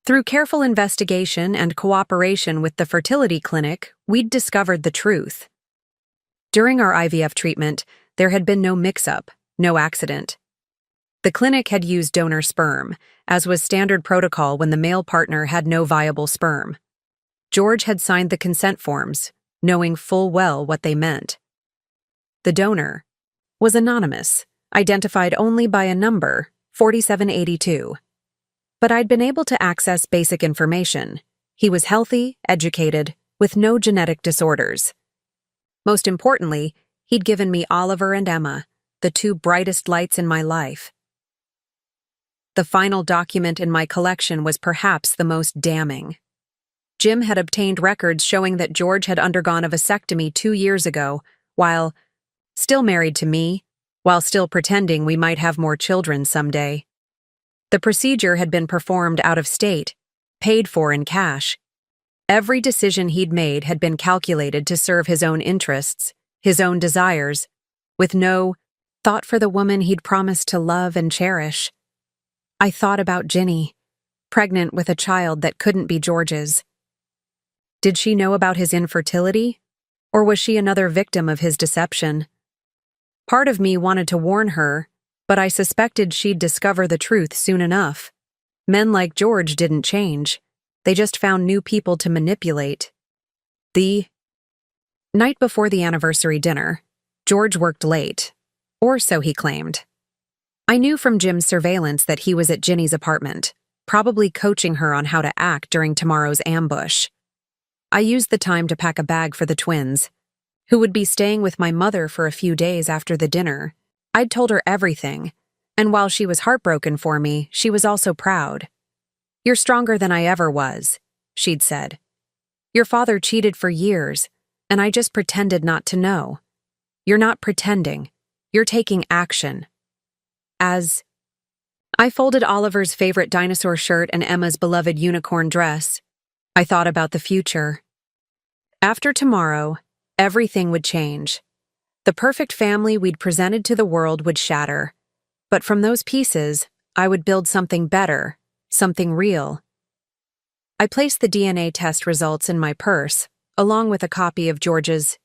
Speaker 1: Through careful investigation and cooperation with the fertility clinic, we'd discovered the truth. During our IVF treatment, there had been no mix-up, no accident. The clinic had used donor sperm, as was standard protocol when the male partner had no viable sperm. George had signed the consent forms, knowing full well what they meant. The donor was anonymous, identified only by a number, 4782. But I'd been able to access basic information. He was healthy, educated, with no genetic disorders. Most importantly, he'd given me Oliver and Emma, the 2 brightest lights in my life. The final document in my collection was perhaps the most damning. Jim had obtained records showing that George had undergone a vasectomy 2 years ago, while still married to me, while still pretending we might have more children someday. The procedure had been performed out of state, paid for in cash. Every decision he'd made had been calculated to serve his own interests, his own desires, with no thought for the woman he'd promised to love and cherish. I thought about Ginny, pregnant with a child that couldn't be George's. Did she know about his infertility, or was she another victim of his deception? Part of me wanted to warn her, but I suspected she'd discover the truth soon enough. Men like George didn't change. They just found new people to manipulate. The night before the anniversary dinner, George worked late, or so he claimed. I knew from Jim's surveillance that he was at Ginny's apartment, probably coaching her on how to act during tomorrow's ambush. I used the time to pack a bag for the twins, who would be staying with my mother for a few days after the dinner. I'd told her everything, and while she was heartbroken for me, she was also proud. "You're stronger than I ever was," she'd said. "Your father cheated for years, and I just pretended not to know. You're not pretending. You're taking action." As I folded Oliver's favorite dinosaur shirt and Emma's beloved unicorn dress, I thought about the future. After tomorrow, everything would change. The perfect family we'd presented to the world would shatter. But from those pieces, I would build something better, something real. I placed the DNA test results in my purse, along with a copy of George's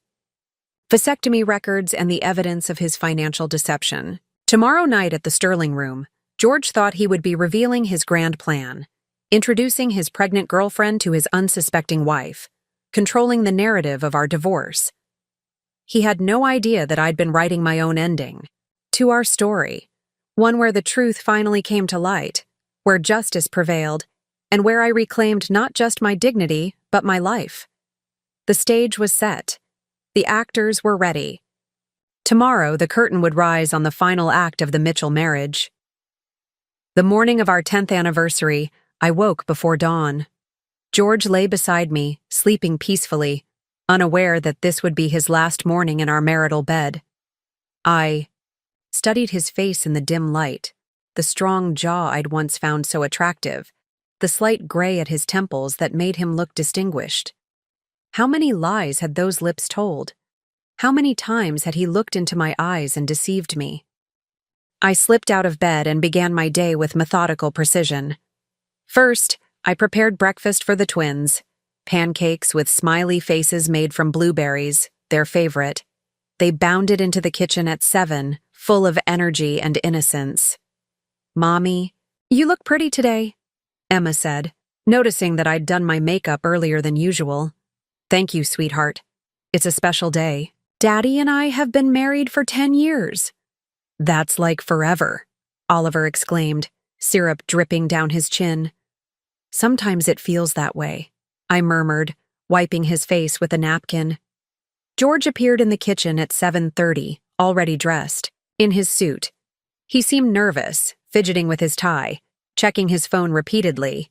Speaker 1: vasectomy records and the evidence of his financial deception. Tomorrow night at the Sterling Room, George thought he would be revealing his grand plan, introducing his pregnant girlfriend to his unsuspecting wife, controlling the narrative of our divorce. He had no idea that I'd been writing my own ending to our story, one where the truth finally came to light, where justice prevailed, and where I reclaimed not just my dignity, but my life. The stage was set. The actors were ready. Tomorrow, the curtain would rise on the final act of the Mitchell marriage. The morning of our 10th anniversary, I woke before dawn. George lay beside me, sleeping peacefully, unaware that this would be his last morning in our marital bed. I studied his face in the dim light, the strong jaw I'd once found so attractive, the slight gray at his temples that made him look distinguished. How many lies had those lips told? How many times had he looked into my eyes and deceived me? I slipped out of bed and began my day with methodical precision. First, I prepared breakfast for the twins, pancakes with smiley faces made from blueberries, their favorite. They bounded into the kitchen at 7, full of energy and innocence. "Mommy, you look pretty today," Emma said, noticing that I'd done my makeup earlier than usual. "Thank you, sweetheart. It's a special day. Daddy and I have been married for 10 years. "That's like forever," Oliver exclaimed, syrup dripping down his chin. "Sometimes it feels that way," I murmured, wiping his face with a napkin. George appeared in the kitchen at 7:30, already dressed, in his suit. He seemed nervous, fidgeting with his tie, checking his phone repeatedly.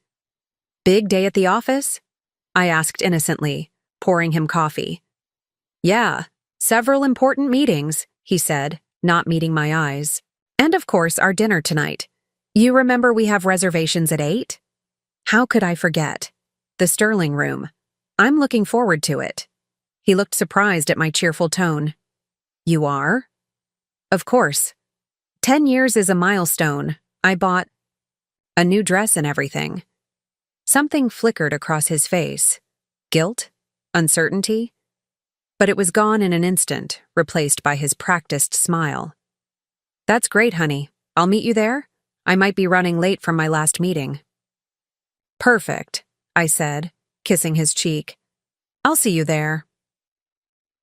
Speaker 1: "Big day at the office?" I asked innocently, pouring him coffee. "Yeah, several important meetings," he said, not meeting my eyes. "And of course, our dinner tonight. You remember we have reservations at 8? How could I forget? The Sterling Room. I'm looking forward to it." He looked surprised at my cheerful tone. "You are?" "Of course. 10 years is a milestone. I bought a new dress and everything." Something flickered across his face. Guilt? Uncertainty? But it was gone in an instant, replaced by his practiced smile. "That's great, honey. I'll meet you there. I might be running late from my last meeting." "Perfect," I said, kissing his cheek. "I'll see you there."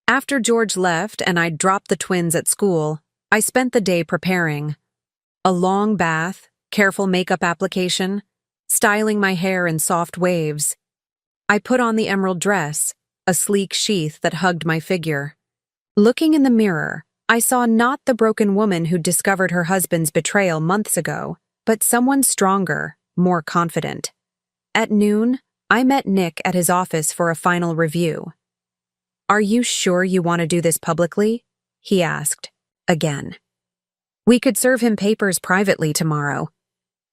Speaker 1: After George left and I'd dropped the twins at school, I spent the day preparing. A long bath, careful makeup application, styling my hair in soft waves. I put on the emerald dress, a sleek sheath that hugged my figure. Looking in the mirror, I saw not the broken woman who'd discovered her husband's betrayal months ago, but someone stronger, more confident. At noon, I met Nick at his office for a final review. "Are you sure you want to do this publicly?" he asked, again. "We could serve him papers privately tomorrow."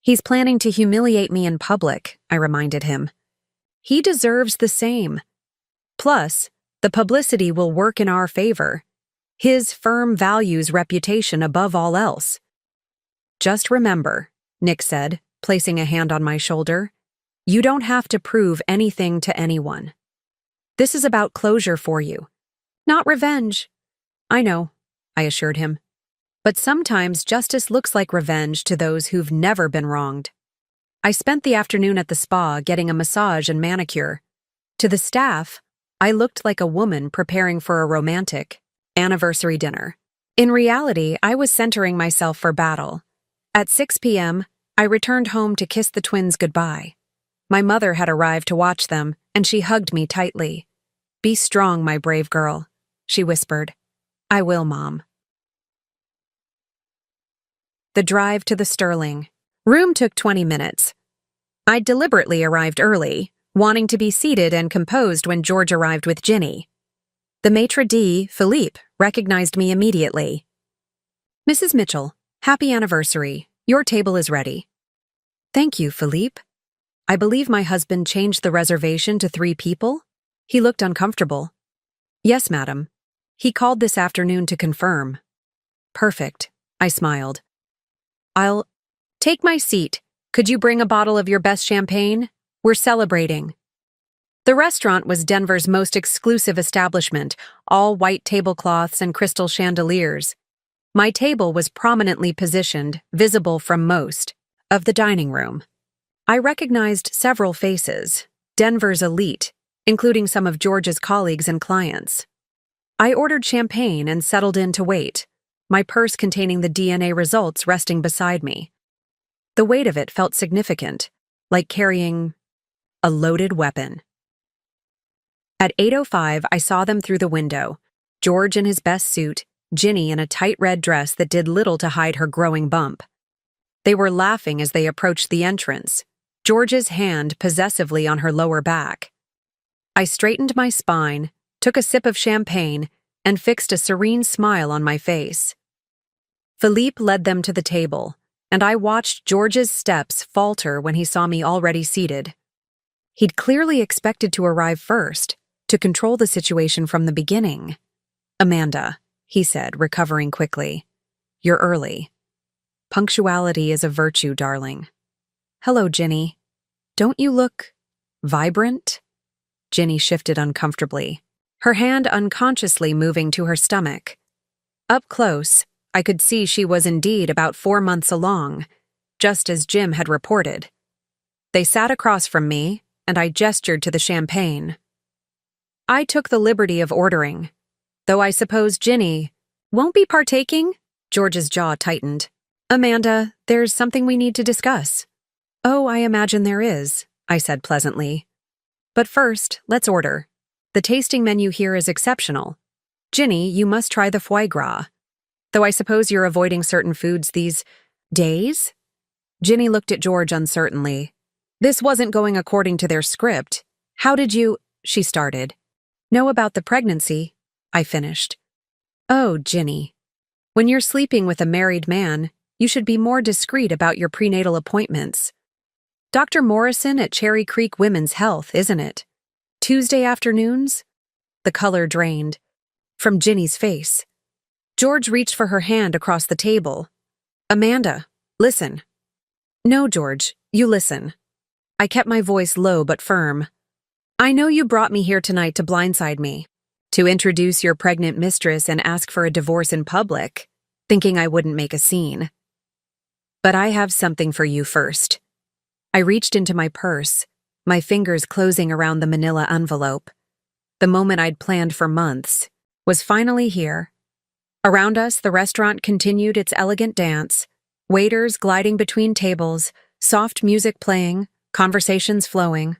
Speaker 1: "He's planning to humiliate me in public," I reminded him. "He deserves the same. Plus, the publicity will work in our favor. His firm values reputation above all else." "Just remember," Nick said, placing a hand on my shoulder, "you don't have to prove anything to anyone. This is about closure for you, not revenge." "I know," I assured him. "But sometimes justice looks like revenge to those who've never been wronged." I spent the afternoon at the spa getting a massage and manicure. To the staff, I looked like a woman preparing for a romantic anniversary dinner. In reality, I was centering myself for battle. At 6 p.m., I returned home to kiss the twins goodbye. My mother had arrived to watch them, and she hugged me tightly. "Be strong, my brave girl," she whispered. "I will, Mom." The drive to the Sterling Room took 20 minutes. I deliberately arrived early, wanting to be seated and composed when George arrived with Ginny. The maitre d', Philippe, recognized me immediately. "Mrs. Mitchell, happy anniversary. Your table is ready." "Thank you, Philippe. I believe my husband changed the reservation to 3 people?" He looked uncomfortable. "Yes, madam. He called this afternoon to confirm." "Perfect," I smiled. "I'll take my seat. Could you bring a bottle of your best champagne? We're celebrating." The restaurant was Denver's most exclusive establishment, all white tablecloths and crystal chandeliers. My table was prominently positioned, visible from most of the dining room. I recognized several faces, Denver's elite, including some of George's colleagues and clients. I ordered champagne and settled in to wait, my purse containing the DNA results resting beside me. The weight of it felt significant, like carrying a loaded weapon. At 8:05, I saw them through the window, George in his best suit, Ginny in a tight red dress that did little to hide her growing bump. They were laughing as they approached the entrance, George's hand possessively on her lower back. I straightened my spine, took a sip of champagne, and fixed a serene smile on my face. Philippe led them to the table, and I watched George's steps falter when he saw me already seated. He'd clearly expected to arrive first, to control the situation from the beginning. "Amanda," he said, recovering quickly. "You're early. Punctuality is a virtue, darling." "Hello, Ginny. Don't you look vibrant?" Ginny shifted uncomfortably, her hand unconsciously moving to her stomach. Up close, I could see she was indeed about 4 months along, just as Jim had reported. They sat across from me, and I gestured to the champagne. I took the liberty of ordering, though I suppose Ginny won't be partaking? George's jaw tightened. "Amanda, there's something we need to discuss." "Oh, I imagine there is," I said pleasantly. "But first, let's order. The tasting menu here is exceptional. Ginny, you must try the foie gras. Though I suppose you're avoiding certain foods these days?" Ginny looked at George uncertainly. "This wasn't going according to their script. How did you," she started. "Know about the pregnancy?" I finished. "Oh, Ginny. When you're sleeping with a married man, you should be more discreet about your prenatal appointments. Dr. Morrison at Cherry Creek Women's Health, isn't it? Tuesday afternoons?" The color drained from Ginny's face. George reached for her hand across the table. "Amanda, listen." "No, George, you listen." I kept my voice low but firm. "I know you brought me here tonight to blindside me, to introduce your pregnant mistress and ask for a divorce in public, thinking I wouldn't make a scene. But I have something for you first." I reached into my purse, my fingers closing around the manila envelope. The moment I'd planned for months was finally here. Around us, the restaurant continued its elegant dance, waiters gliding between tables, soft music playing, conversations flowing.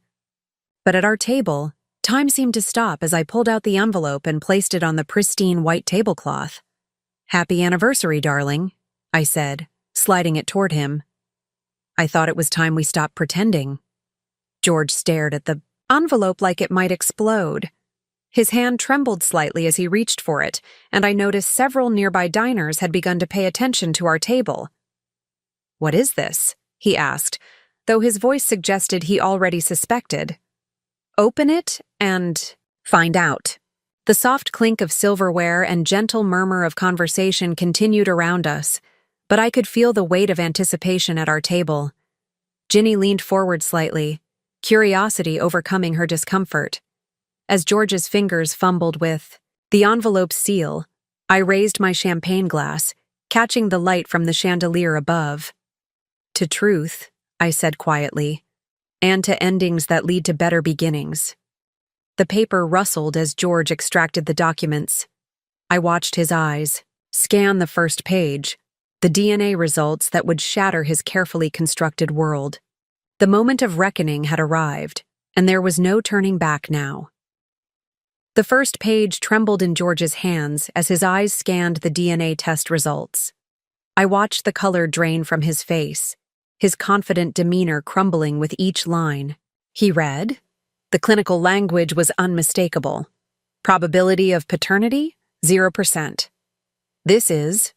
Speaker 1: But at our table, time seemed to stop as I pulled out the envelope and placed it on the pristine white tablecloth. "Happy anniversary, darling," I said, sliding it toward him. "I thought it was time we stopped pretending." George stared at the envelope like it might explode. His hand trembled slightly as he reached for it, and I noticed several nearby diners had begun to pay attention to our table. "What is this?" he asked, though his voice suggested he already suspected. "Open it and find out." The soft clink of silverware and gentle murmur of conversation continued around us, but I could feel the weight of anticipation at our table. Ginny leaned forward slightly, curiosity overcoming her discomfort. As George's fingers fumbled with the envelope's seal, I raised my champagne glass, catching the light from the chandelier above. "To truth," I said quietly, "and to endings that lead to better beginnings." The paper rustled as George extracted the documents. I watched his eyes scan the first page, the DNA results that would shatter his carefully constructed world. The moment of reckoning had arrived, and there was no turning back now. The first page trembled in George's hands as his eyes scanned the DNA test results. I watched the color drain from his face, his confident demeanor crumbling with each line. He read. The clinical language was unmistakable. Probability of paternity, 0%. This is...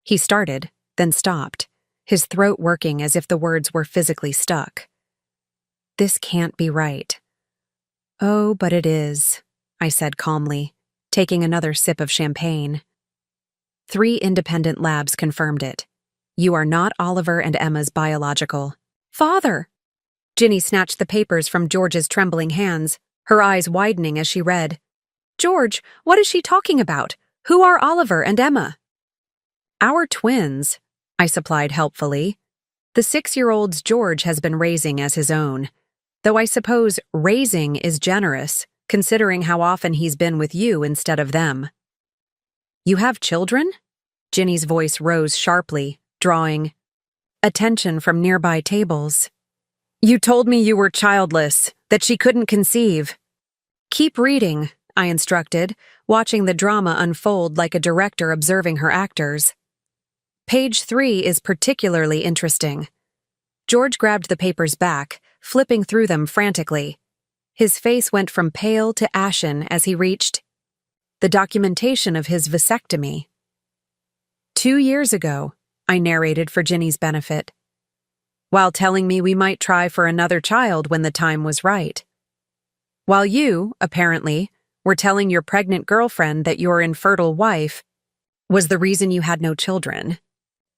Speaker 1: He started, then stopped, his throat working as if the words were physically stuck. "This can't be right." "Oh, but it is," I said calmly, taking another sip of champagne. 3 independent labs confirmed it. You are not Oliver and Emma's biological father. Ginny snatched the papers from George's trembling hands, her eyes widening as she read. "George, what is she talking about? Who are Oliver and Emma?" "Our twins," I supplied helpfully. "The 6-year-olds George has been raising as his own. Though I suppose raising is generous, considering how often he's been with you instead of them." "You have children?" Ginny's voice rose sharply, drawing attention from nearby tables. "You told me you were childless, that she couldn't conceive." "Keep reading," I instructed, watching the drama unfold like a director observing her actors. Page 3 is particularly interesting. George grabbed the papers back, flipping through them frantically. His face went from pale to ashen as he reached the documentation of his vasectomy. 2 years ago, I narrated for Ginny's benefit, while telling me we might try for another child when the time was right. While you, apparently, were telling your pregnant girlfriend that your infertile wife was the reason you had no children.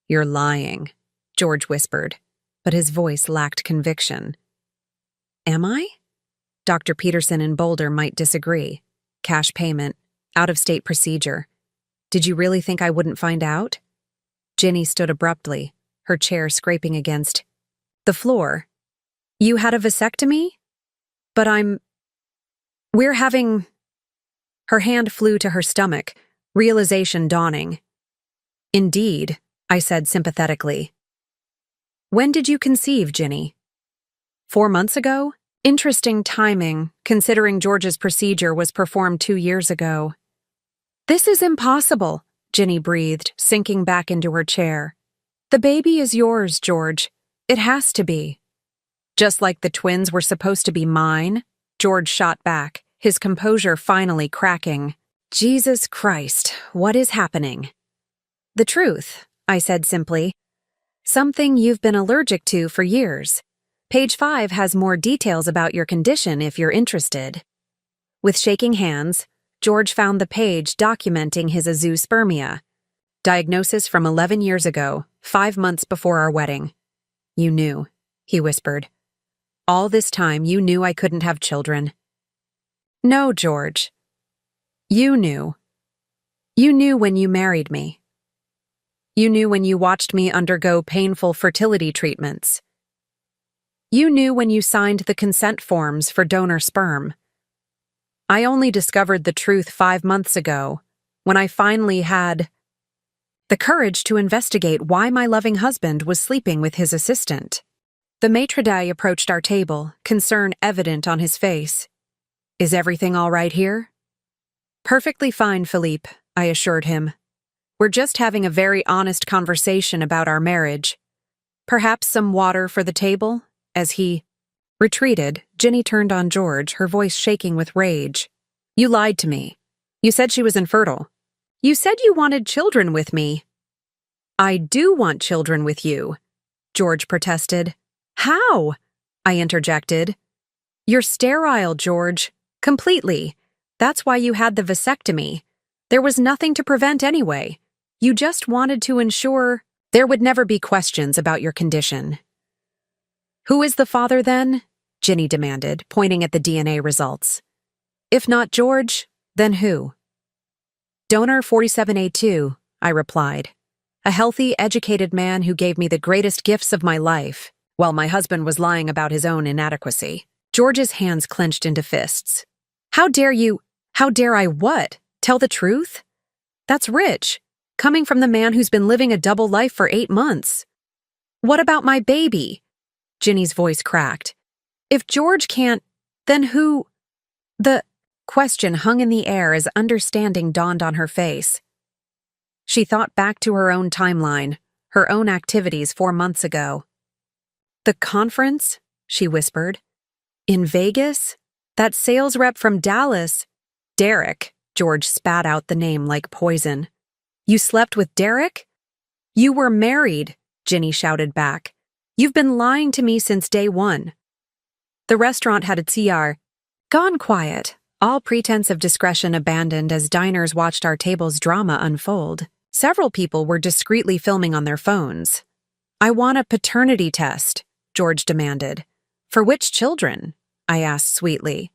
Speaker 1: You're lying, George whispered, but his voice lacked conviction. Am I? Dr. Peterson in Boulder might disagree. Cash payment, out-of-state procedure. Did you really think I wouldn't find out? Ginny stood abruptly, her chair scraping against the floor. You had a vasectomy? But we're having... Her hand flew to her stomach, realization dawning. Indeed, I said sympathetically. When did you conceive, Ginny? 4 months ago? Interesting timing, considering George's procedure was performed 2 years ago. This is impossible, Ginny breathed, sinking back into her chair. The baby is yours, George. It has to be. Just like the twins were supposed to be mine, George shot back, his composure finally cracking. Jesus Christ, what is happening? The truth, I said simply. Something you've been allergic to for years. Page 5 has more details about your condition if you're interested. With shaking hands, George found the page documenting his azoospermia. Diagnosis from 11 years ago, 5 months before our wedding. You knew, he whispered. All this time you knew I couldn't have children. No, George. You knew. You knew when you married me. You knew when you watched me undergo painful fertility treatments. You knew when you signed the consent forms for donor sperm. I only discovered the truth 5 months ago, when I finally had the courage to investigate why my loving husband was sleeping with his assistant. The maitre d' approached our table, concern evident on his face. Is everything all right here? Perfectly fine, Philippe, I assured him. We're just having a very honest conversation about our marriage. Perhaps some water for the table? As he retreated, Ginny turned on George, her voice shaking with rage. You lied to me. You said she was infertile. You said you wanted children with me. I do want children with you, George protested. How? I interjected. You're sterile, George. Completely. That's why you had the vasectomy. There was nothing to prevent anyway. You just wanted to ensure there would never be questions about your condition. Who is the father then? Ginny demanded, pointing at the DNA results. If not George, then who? Donor 47A2, I replied. A healthy, educated man who gave me the greatest gifts of my life, while my husband was lying about his own inadequacy. George's hands clenched into fists. How dare you? How dare I what? Tell the truth? That's rich, coming from the man who's been living a double life for 8 months. What about my baby? Ginny's voice cracked. If George can't, then who? The question hung in the air as understanding dawned on her face. She thought back to her own timeline, her own activities 4 months ago. The conference? She whispered. In Vegas? That sales rep from Dallas. Derek, George spat out the name like poison. You slept with Derek? You were married, Ginny shouted back. You've been lying to me since day one. The restaurant had its CR gone quiet, all pretense of discretion abandoned as diners watched our table's drama unfold. Several people were discreetly filming on their phones. I want a paternity test, George demanded. For which children? I asked sweetly.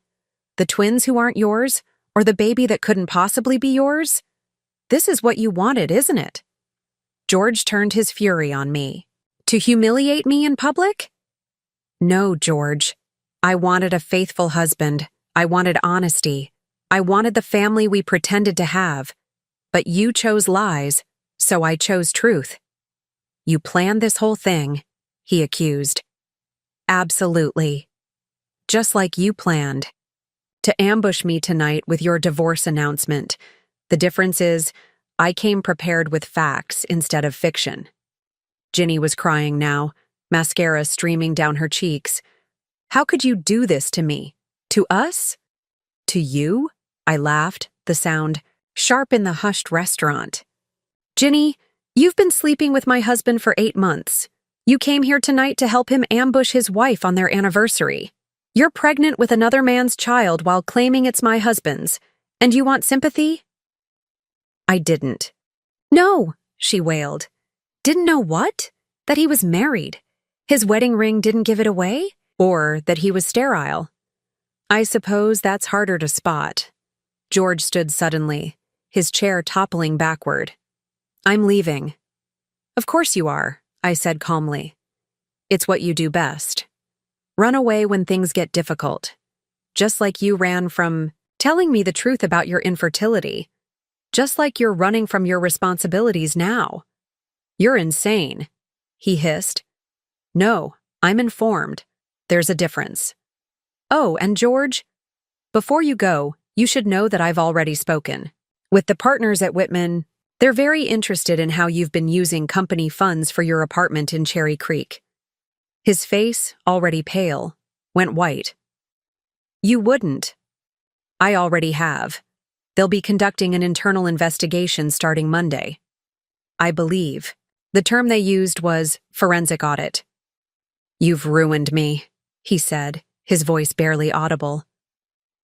Speaker 1: The twins who aren't yours, or the baby that couldn't possibly be yours? This is what you wanted, isn't it? George turned his fury on me. To humiliate me in public? No, George. I wanted a faithful husband. I wanted honesty. I wanted the family we pretended to have. But you chose lies, so I chose truth. You planned this whole thing, he accused. Absolutely. Just like you planned. To ambush me tonight with your divorce announcement. The difference is, I came prepared with facts instead of fiction. Ginny was crying now, mascara streaming down her cheeks. How could you do this to me? To us? To you? I laughed, the sound sharp in the hushed restaurant. Ginny, you've been sleeping with my husband for 8 months. You came here tonight to help him ambush his wife on their anniversary. You're pregnant with another man's child while claiming it's my husband's, and you want sympathy? I didn't. No, she wailed. Didn't know what? That he was married. His wedding ring didn't give it away? Or that he was sterile? I suppose that's harder to spot. George stood suddenly, his chair toppling backward. I'm leaving. Of course you are, I said calmly. It's what you do best. Run away when things get difficult. Just like you ran from telling me the truth about your infertility. Just like you're running from your responsibilities now. You're insane, he hissed. No, I'm informed. There's a difference. Oh, and George, before you go, you should know that I've already spoken. With the partners at Whitman, they're very interested in how you've been using company funds for your apartment in Cherry Creek. His face, already pale, went white. You wouldn't. I already have. They'll be conducting an internal investigation starting Monday. I believe. The term they used was forensic audit. You've ruined me, he said, his voice barely audible.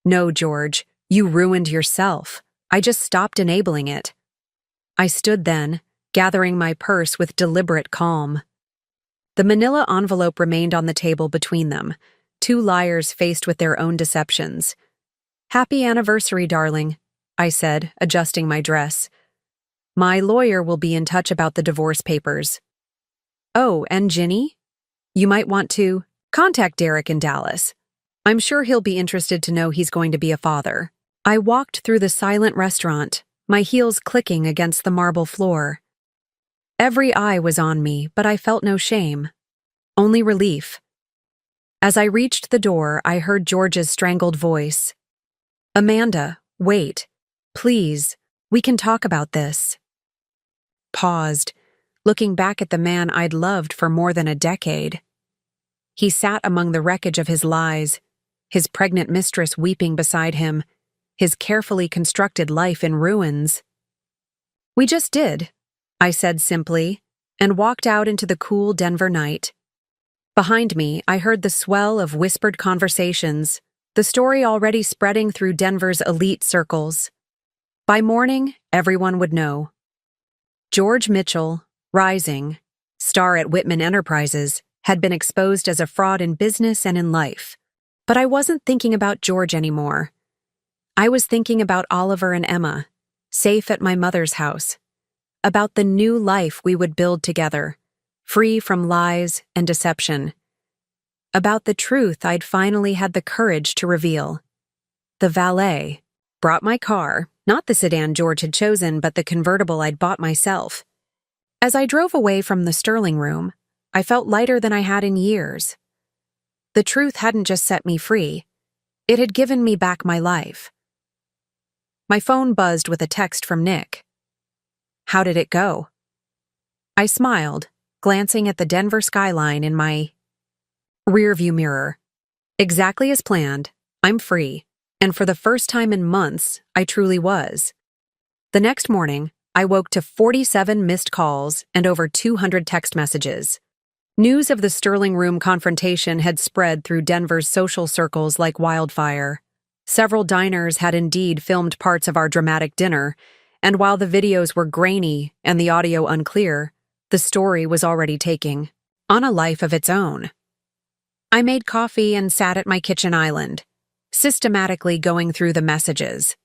Speaker 1: No, George, you ruined yourself. I just stopped enabling it. I stood then, gathering my purse with deliberate calm. The manila envelope remained on the table between them, two liars faced with their own deceptions. Happy anniversary, darling, I said, adjusting my dress. My lawyer will be in touch about the divorce papers. Oh, and Ginny? You might want to contact Derek in Dallas. I'm sure he'll be interested to know he's going to be a father. I walked through the silent restaurant, my heels clicking against the marble floor. Every eye was on me, but I felt no shame. Only relief. As I reached the door, I heard George's strangled voice. Amanda, wait. Please, we can talk about this. Paused, looking back at the man I'd loved for more than a decade. He sat among the wreckage of his lies, his pregnant mistress weeping beside him, his carefully constructed life in ruins. We just did, I said simply, and walked out into the cool Denver night. Behind me, I heard the swell of whispered conversations, the story already spreading through Denver's elite circles. By morning, everyone would know. George Mitchell, rising, star at Whitman Enterprises, had been exposed as a fraud in business and in life. But I wasn't thinking about George anymore. I was thinking about Oliver and Emma, safe at my mother's house. About the new life we would build together, free from lies and deception. About the truth I'd finally had the courage to reveal. The valet brought my car, not the sedan George had chosen, but the convertible I'd bought myself. As I drove away from the Sterling room, I felt lighter than I had in years. The truth hadn't just set me free, it had given me back my life. My phone buzzed with a text from Nick. How did it go? I smiled, glancing at the Denver skyline in my rearview mirror. Exactly as planned, I'm free, and for the first time in months, I truly was. The next morning, I woke to 47 missed calls and over 200 text messages. News of the Sterling Room confrontation had spread through Denver's social circles like wildfire. Several diners had indeed filmed parts of our dramatic dinner, and while the videos were grainy and the audio unclear, the story was already taking on a life of its own. I made coffee and sat at my kitchen island, systematically going through the messages.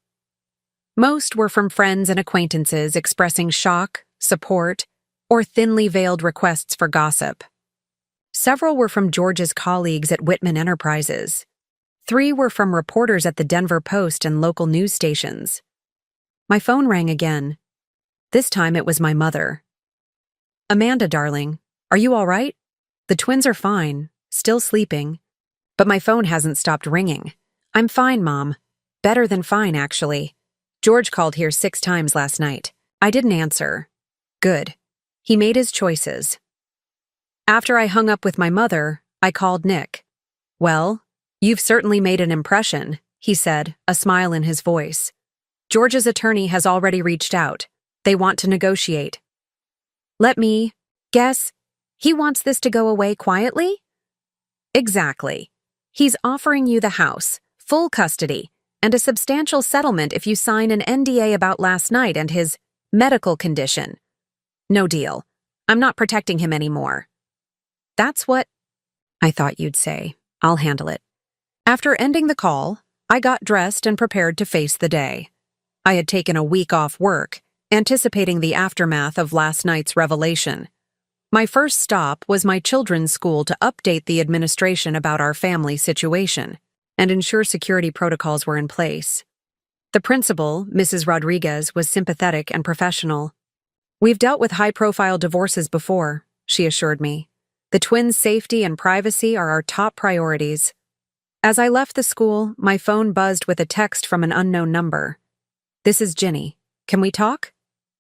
Speaker 1: Most were from friends and acquaintances expressing shock, support, or thinly veiled requests for gossip. Several were from George's colleagues at Whitman Enterprises. 3 were from reporters at the Denver Post and local news stations. My phone rang again. This time it was my mother. Amanda, darling, are you all right? The twins are fine, still sleeping. But my phone hasn't stopped ringing. I'm fine, Mom. Better than fine, actually. George called here 6 times last night. I didn't answer. Good. He made his choices. After I hung up with my mother, I called Nick. Well, you've certainly made an impression, he said, a smile in his voice. George's attorney has already reached out. They want to negotiate. Let me guess. He wants this to go away quietly? Exactly. He's offering you the house, full custody, and a substantial settlement if you sign an NDA about last night and his medical condition. No deal. I'm not protecting him anymore. That's what I thought you'd say. I'll handle it. After ending the call, I got dressed and prepared to face the day. I had taken a week off work, anticipating the aftermath of last night's revelation. My first stop was my children's school to update the administration about our family situation and ensure security protocols were in place. The principal, Mrs. Rodriguez, was sympathetic and professional. We've dealt with high-profile divorces before, she assured me. The twins' safety and privacy are our top priorities. As I left the school, my phone buzzed with a text from an unknown number. This is Ginny. Can we talk?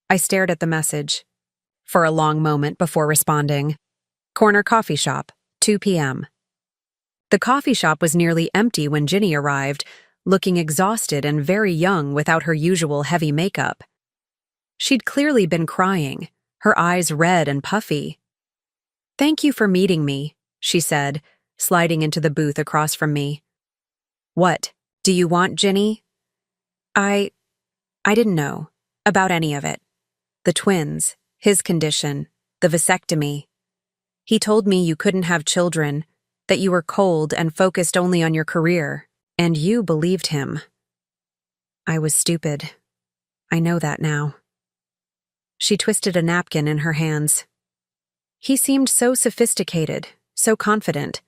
Speaker 1: I stared at the message for a long moment before responding. Corner coffee shop, 2 p.m. The coffee shop was nearly empty when Ginny arrived, looking exhausted and very young without her usual heavy makeup. She'd clearly been crying, her eyes red and puffy. Thank you for meeting me, she said, sliding into the booth across from me. What do you want, Ginny? I didn't know about any of it. The twins, his condition, the vasectomy. He told me you couldn't have children, that you were cold and focused only on your career, and you believed him. I was stupid. I know that now. She twisted a napkin in her hands. He seemed so sophisticated, so confident.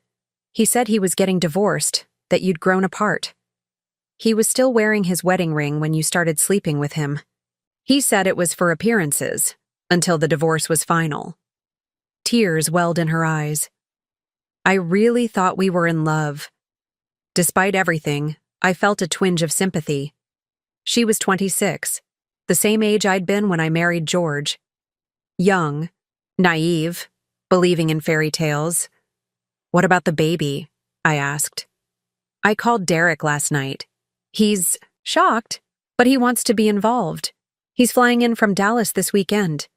Speaker 1: He said he was getting divorced, that you'd grown apart. He was still wearing his wedding ring when you started sleeping with him. He said it was for appearances, until the divorce was final. Tears welled in her eyes. I really thought we were in love. Despite everything, I felt a twinge of sympathy. She was 26, the same age I'd been when I married George. Young, naive, believing in fairy tales. What about the baby? I asked. I called Derek last night. He's shocked, but he wants to be involved. He's flying in from Dallas this weekend.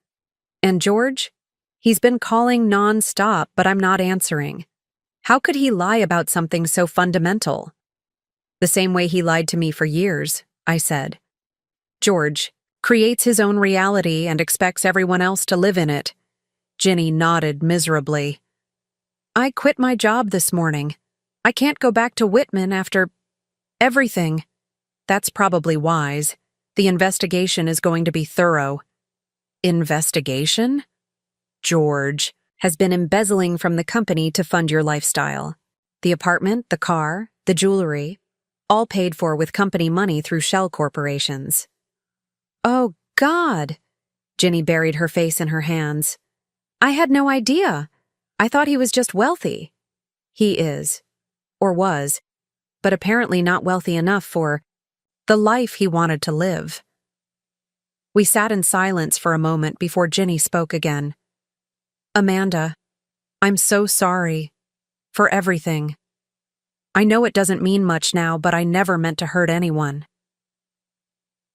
Speaker 1: And George? He's been calling non-stop, but I'm not answering. How could he lie about something so fundamental? The same way he lied to me for years, I said. George creates his own reality and expects everyone else to live in it. Ginny nodded miserably. I quit my job this morning. I can't go back to Whitman after everything. That's probably wise. The investigation is going to be thorough. Investigation? George has been embezzling from the company to fund your lifestyle. The apartment, the car, the jewelry, all paid for with company money through shell corporations. Oh, God! Ginny buried her face in her hands. I had no idea. I thought he was just wealthy. He is. Or was. But apparently not wealthy enough for the life he wanted to live. We sat in silence for a moment before Ginny spoke again. Amanda, I'm so sorry. For everything. I know it doesn't mean much now, but I never meant to hurt anyone.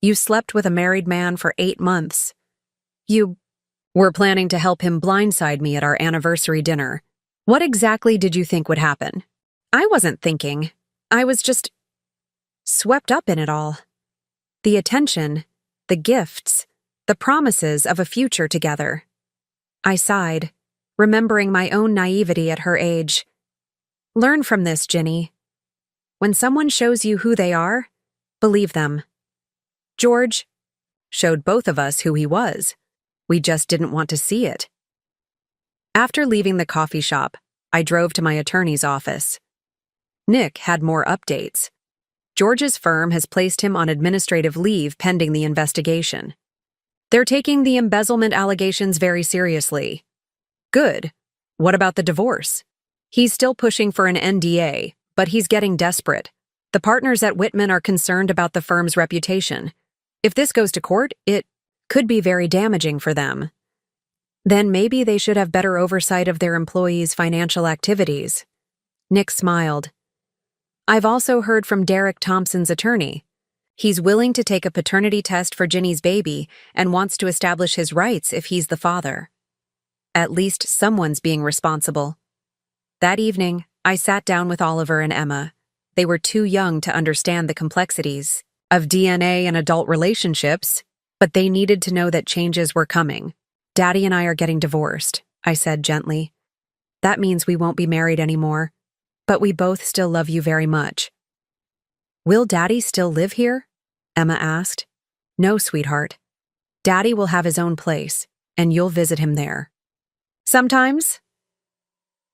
Speaker 1: You slept with a married man for 8 months. You were planning to help him blindside me at our anniversary dinner. What exactly did you think would happen? I wasn't thinking. I was just swept up in it all. The attention, the gifts, the promises of a future together. I sighed, remembering my own naivety at her age. Learn from this, Ginny. When someone shows you who they are, believe them. George showed both of us who he was. We just didn't want to see it. After leaving the coffee shop, I drove to my attorney's office. Nick had more updates. George's firm has placed him on administrative leave pending the investigation. They're taking the embezzlement allegations very seriously. Good. What about the divorce? He's still pushing for an NDA, but he's getting desperate. The partners at Whitman are concerned about the firm's reputation. If this goes to court, it could be very damaging for them. Then maybe they should have better oversight of their employees' financial activities. Nick smiled. I've also heard from Derek Thompson's attorney. He's willing to take a paternity test for Ginny's baby and wants to establish his rights if he's the father. At least someone's being responsible. That evening, I sat down with Oliver and Emma. They were too young to understand the complexities of DNA and adult relationships, but they needed to know that changes were coming. Daddy and I are getting divorced, I said gently. That means we won't be married anymore, but we both still love you very much. Will Daddy still live here? Emma asked. No, sweetheart. Daddy will have his own place, and you'll visit him there. Sometimes?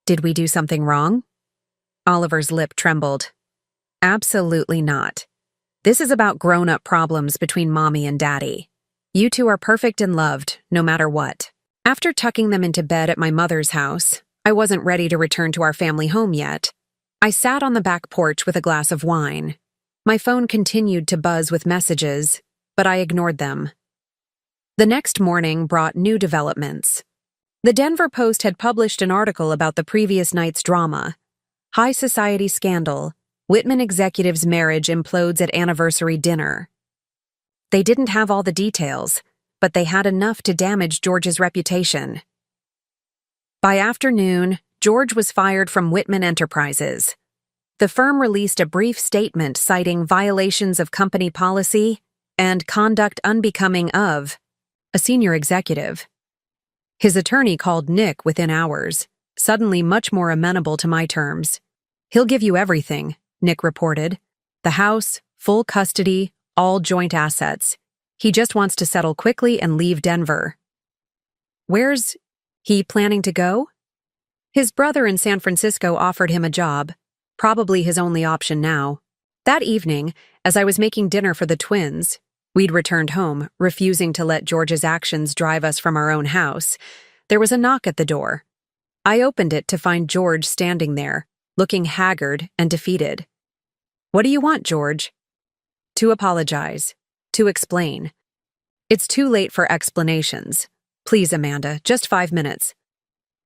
Speaker 1: Did we do something wrong? Oliver's lip trembled. Absolutely not. This is about grown-up problems between Mommy and Daddy. You two are perfect and loved, no matter what. After tucking them into bed at my mother's house, I wasn't ready to return to our family home yet. I sat on the back porch with a glass of wine. My phone continued to buzz with messages, but I ignored them. The next morning brought new developments. The Denver Post had published an article about the previous night's drama. High society scandal. Whitman executive's marriage implodes at anniversary dinner. They didn't have all the details, but they had enough to damage George's reputation. By afternoon, George was fired from Whitman Enterprises. The firm released a brief statement citing violations of company policy and conduct unbecoming of a senior executive. His attorney called Nick within hours, suddenly much more amenable to my terms. He'll give you everything, Nick reported. The house, full custody, all joint assets. He just wants to settle quickly and leave Denver. Where's he planning to go? His brother in San Francisco offered him a job, probably his only option now. That evening, as I was making dinner for the twins, we'd returned home, refusing to let George's actions drive us from our own house. There was a knock at the door. I opened it to find George standing there, looking haggard and defeated. What do you want, George? To apologize. To explain. It's too late for explanations. Please, Amanda, just 5 minutes.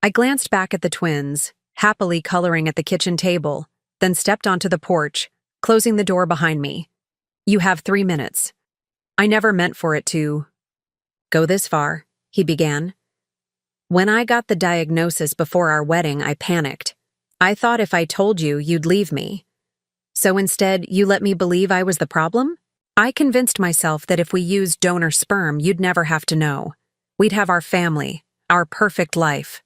Speaker 1: I glanced back at the twins, happily coloring at the kitchen table, then stepped onto the porch, closing the door behind me. You have 3 minutes. I never meant for it to go this far, he began. When I got the diagnosis before our wedding, I panicked. I thought if I told you, you'd leave me. So instead, you let me believe I was the problem? I convinced myself that if we used donor sperm, you'd never have to know. We'd have our family, our perfect life,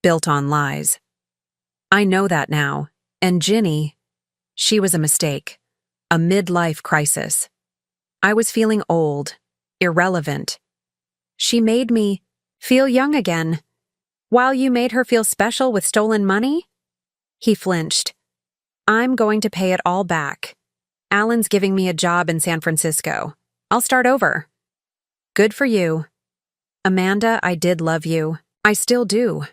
Speaker 1: built on lies. I know that now, and Ginny, she was a mistake, a midlife crisis. I was feeling old, irrelevant. She made me feel young again. While you made her feel special with stolen money? He flinched. I'm going to pay it all back. Alan's giving me a job in San Francisco. I'll start over. Good for you. Amanda, I did love you. I still do.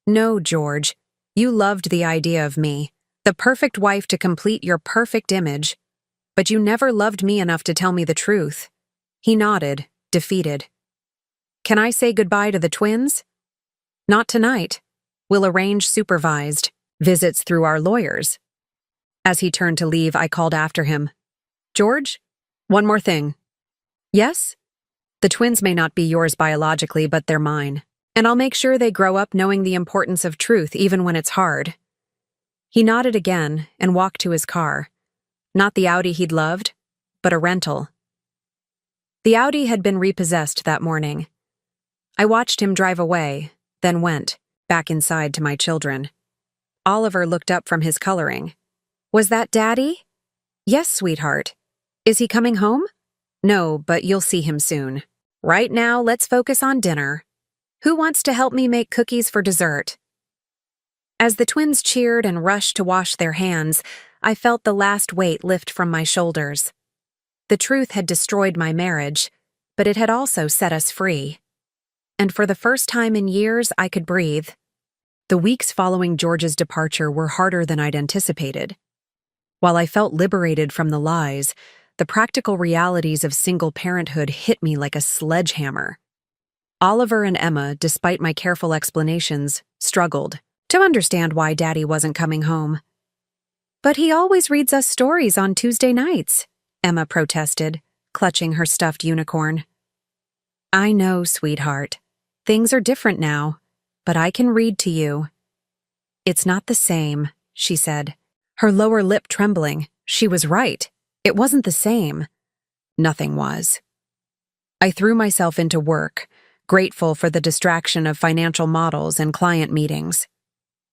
Speaker 1: No, George. You loved the idea of me, the perfect wife to complete your perfect image. But you never loved me enough to tell me the truth. He nodded, defeated. Can I say goodbye to the twins? Not tonight. We'll arrange supervised visits through our lawyers. As he turned to leave, I called after him. George, one more thing. Yes? The twins may not be yours biologically, but they're mine. And I'll make sure they grow up knowing the importance of truth even when it's hard. He nodded again and walked to his car. Not the Audi he'd loved, but a rental. The Audi had been repossessed that morning. I watched him drive away, then went back inside to my children. Oliver looked up from his coloring. Was that Daddy? Yes, sweetheart. Is he coming home? No, but you'll see him soon. Right now, let's focus on dinner. Who wants to help me make cookies for dessert? As the twins cheered and rushed to wash their hands, I felt the last weight lift from my shoulders. The truth had destroyed my marriage, but it had also set us free. And for the first time in years, I could breathe. The weeks following George's departure were harder than I'd anticipated. While I felt liberated from the lies, the practical realities of single parenthood hit me like a sledgehammer. Oliver and Emma, despite my careful explanations, struggled to understand why Daddy wasn't coming home. "But he always reads us stories on Tuesday nights," Emma protested, clutching her stuffed unicorn. "I know, sweetheart. Things are different now, but I can read to you." "It's not the same," she said, her lower lip trembling. She was right. It wasn't the same. Nothing was. I threw myself into work, grateful for the distraction of financial models and client meetings.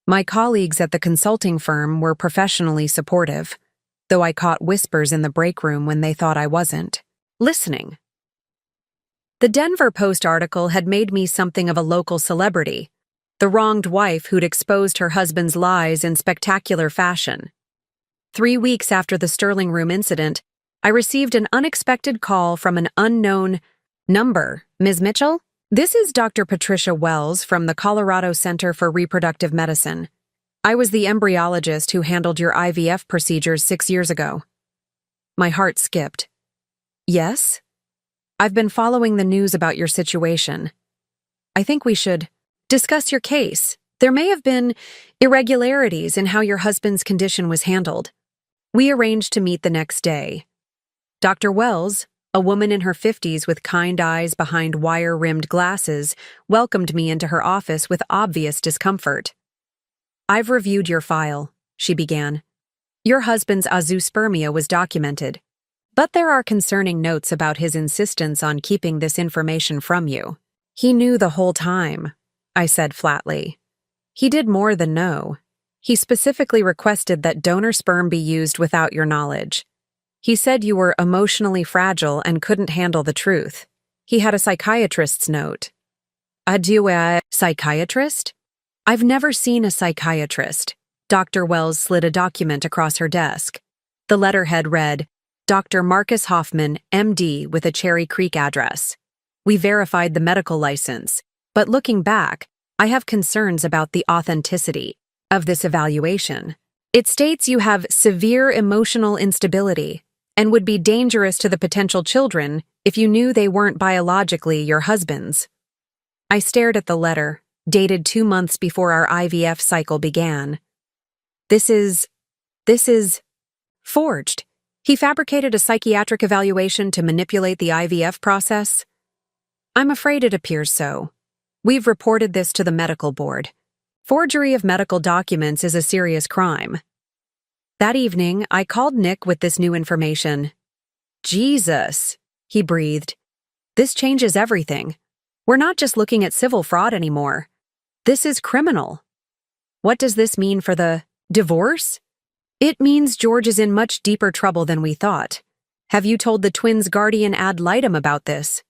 Speaker 1: My colleagues at the consulting firm were professionally supportive, though I caught whispers in the break room when they thought I wasn't listening. The Denver Post article had made me something of a local celebrity, the wronged wife who'd exposed her husband's lies in spectacular fashion. 3 weeks after the Sterling Room incident, I received an unexpected call from an unknown number. "Ms. Mitchell? This is Dr. Patricia Wells from the Colorado Center for Reproductive Medicine. I was the embryologist who handled your IVF procedures 6 years ago." My heart skipped. "Yes? I've been following the news about your situation. I think we should discuss your case. There may have been irregularities in how your husband's condition was handled." We arranged to meet the next day. Dr. Wells, a woman in her 50s with kind eyes behind wire-rimmed glasses, welcomed me into her office with obvious discomfort. "I've reviewed your file," she began. "Your husband's azoospermia was documented, but there are concerning notes about his insistence on keeping this information from you." "He knew the whole time," I said flatly. "He did more than know. He specifically requested that donor sperm be used without your knowledge. He said you were emotionally fragile and couldn't handle the truth. He had a psychiatrist's note." "A psychiatrist? I've never seen a psychiatrist." Dr. Wells slid a document across her desk. The letterhead read, "Dr. Marcus Hoffman, MD, with a Cherry Creek address. We verified the medical license, but looking back, I have concerns about the authenticity of this evaluation. It states you have severe emotional instability and would be dangerous to the potential children if you knew they weren't biologically your husband's." I stared at the letter, dated 2 months before our IVF cycle began. This is forged. He fabricated a psychiatric evaluation to manipulate the IVF process? "I'm afraid it appears so. We've reported this to the medical board. Forgery of medical documents is a serious crime." That evening, I called Nick with this new information. "Jesus," he breathed. "This changes everything. We're not just looking at civil fraud anymore. This is criminal." "What does this mean for the divorce?" "It means George is in much deeper trouble than we thought. Have you told the twins' guardian ad litem about this?"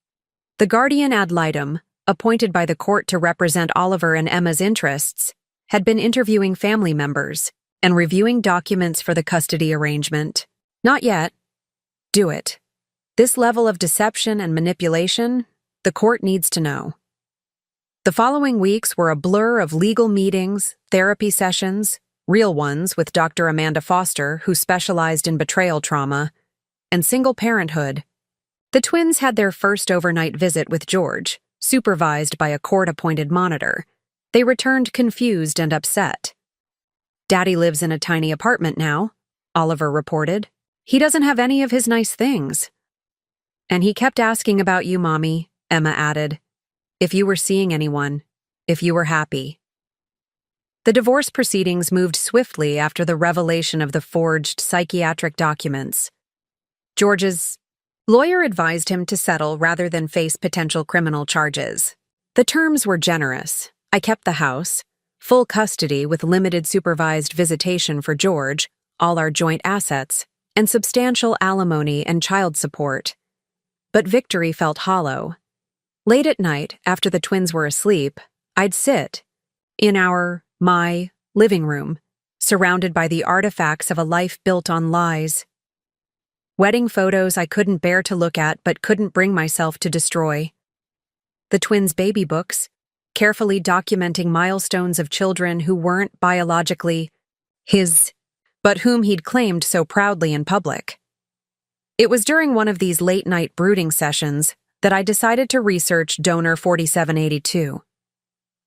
Speaker 1: The guardian ad litem, appointed by the court to represent Oliver and Emma's interests, had been interviewing family members and reviewing documents for the custody arrangement. "Not yet." "Do it. This level of deception and manipulation, the court needs to know." The following weeks were a blur of legal meetings, therapy sessions, real ones with Dr. Amanda Foster, who specialized in betrayal trauma, and single parenthood. The twins had their first overnight visit with George, supervised by a court-appointed monitor. They returned confused and upset. "Daddy lives in a tiny apartment now," Oliver reported. "He doesn't have any of his nice things." "And he kept asking about you, Mommy," Emma added. "If you were seeing anyone, if you were happy." The divorce proceedings moved swiftly after the revelation of the forged psychiatric documents. George's lawyer advised him to settle rather than face potential criminal charges. The terms were generous. I kept the house, full custody with limited supervised visitation for George, all our joint assets, and substantial alimony and child support. But victory felt hollow. Late at night, after the twins were asleep, I'd sit in my living room, surrounded by the artifacts of a life built on lies. Wedding photos I couldn't bear to look at but couldn't bring myself to destroy. The twins' baby books, carefully documenting milestones of children who weren't biologically his, but whom he'd claimed so proudly in public. It was during one of these late-night brooding sessions that I decided to research donor 4782.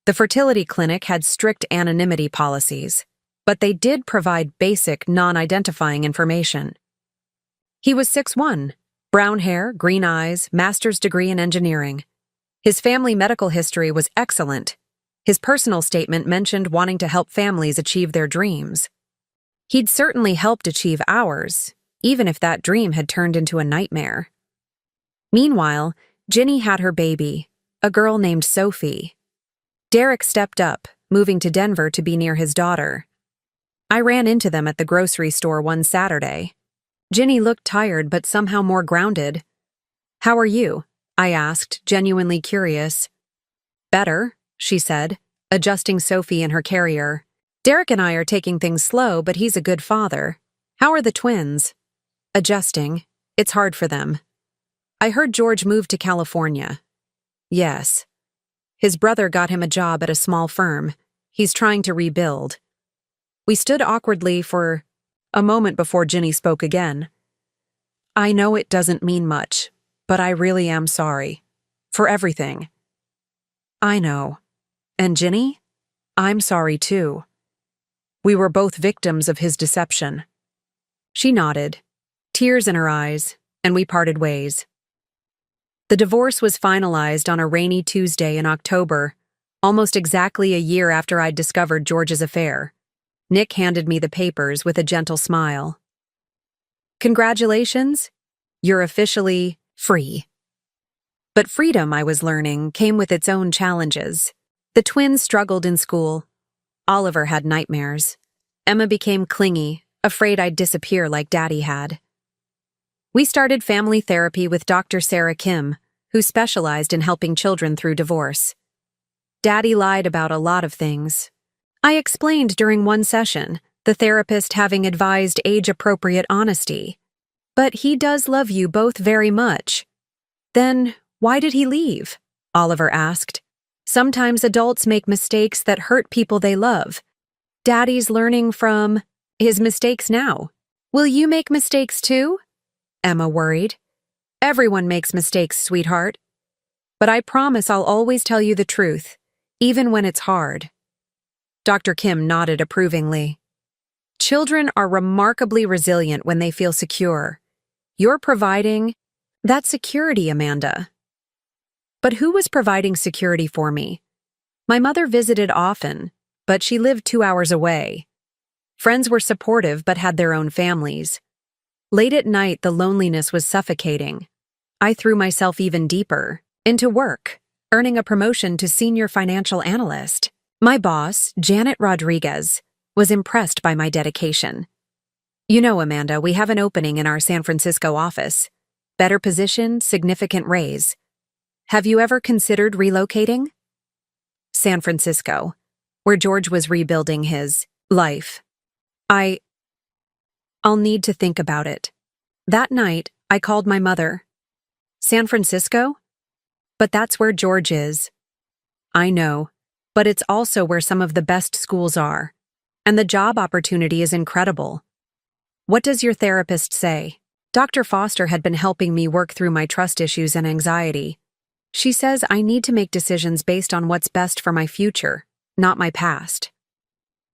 Speaker 1: The fertility clinic had strict anonymity policies, but they did provide basic, non-identifying information. He was 6'1", brown hair, green eyes, master's degree in engineering. His family medical history was excellent. His personal statement mentioned wanting to help families achieve their dreams. He'd certainly helped achieve ours, even if that dream had turned into a nightmare. Meanwhile, Ginny had her baby, a girl named Sophie. Derek stepped up, moving to Denver to be near his daughter. I ran into them at the grocery store one Saturday. Ginny looked tired but somehow more grounded. "How are you?" I asked, genuinely curious. "Better," she said, adjusting Sophie in her carrier. "Derek and I are taking things slow, but he's a good father. How are the twins?" "Adjusting. It's hard for them." "I heard George moved to California." "Yes. His brother got him a job at a small firm. He's trying to rebuild." We stood awkwardly for a moment before Ginny spoke again. "I know it doesn't mean much, but I really am sorry. For everything." "I know. And Ginny? I'm sorry too. We were both victims of his deception." She nodded, tears in her eyes, and we parted ways. The divorce was finalized on a rainy Tuesday in October, almost exactly a year after I'd discovered George's affair. Nick handed me the papers with a gentle smile. "Congratulations, you're officially free." But freedom, I was learning, came with its own challenges. The twins struggled in school. Oliver had nightmares. Emma became clingy, afraid I'd disappear like Daddy had. We started family therapy with Dr. Sarah Kim, who specialized in helping children through divorce. Daddy lied about a lot of things. I explained during one session, the therapist having advised age-appropriate honesty. "But he does love you both very much." "Then, why did he leave?" Oliver asked. "Sometimes adults make mistakes that hurt people they love. Daddy's learning from his mistakes now. Will you make mistakes too?" Emma worried. "Everyone makes mistakes, sweetheart. But I promise I'll always tell you the truth, even when it's hard." Dr. Kim nodded approvingly. "Children are remarkably resilient when they feel secure. You're providing that security, Amanda." But who was providing security for me? My mother visited often, but she lived 2 hours away. Friends were supportive but had their own families. Late at night, the loneliness was suffocating. I threw myself even deeper into work, earning a promotion to senior financial analyst. My boss, Janet Rodriguez, was impressed by my dedication. "You know, Amanda, we have an opening in our San Francisco office. Better position, significant raise. Have you ever considered relocating?" San Francisco, where George was rebuilding his life. I'll need to think about it." That night, I called my mother. "San Francisco? But that's where George is." "I know, but it's also where some of the best schools are. And the job opportunity is incredible." "What does your therapist say?" Dr. Foster had been helping me work through my trust issues and anxiety. "She says I need to make decisions based on what's best for my future, not my past."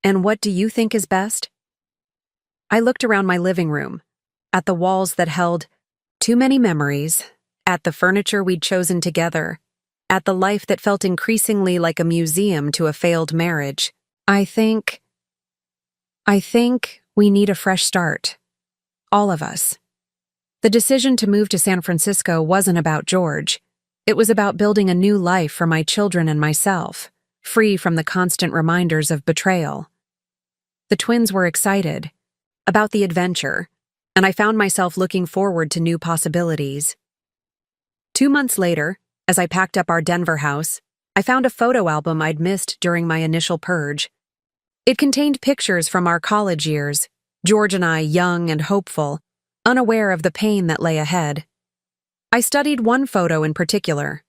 Speaker 1: "And what do you think is best?" I looked around my living room, at the walls that held too many memories, at the furniture we'd chosen together, at the life that felt increasingly like a museum to a failed marriage. I think we need a fresh start. All of us. The decision to move to San Francisco wasn't about George. It was about building a new life for my children and myself, free from the constant reminders of betrayal. The twins were excited about the adventure, and I found myself looking forward to new possibilities. 2 months later, as I packed up our Denver house, I found a photo album I'd missed during my initial purge. It contained pictures from our college years, George and I young and hopeful, unaware of the pain that lay ahead. I studied one photo in particular.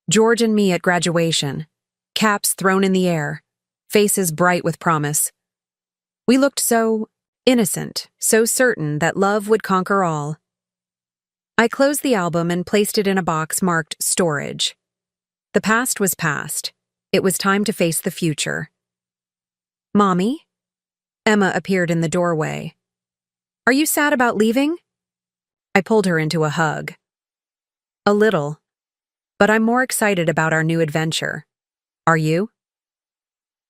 Speaker 1: George and me at graduation, caps thrown in the air, faces bright with promise. We looked so Innocent, so certain that love would conquer all. I closed the album and placed it in a box marked storage. The past was past. It was time to face the future. Mommy? Emma appeared in the doorway. Are you sad about leaving? I pulled her into a hug. A little. But I'm more excited about our new adventure. Are you?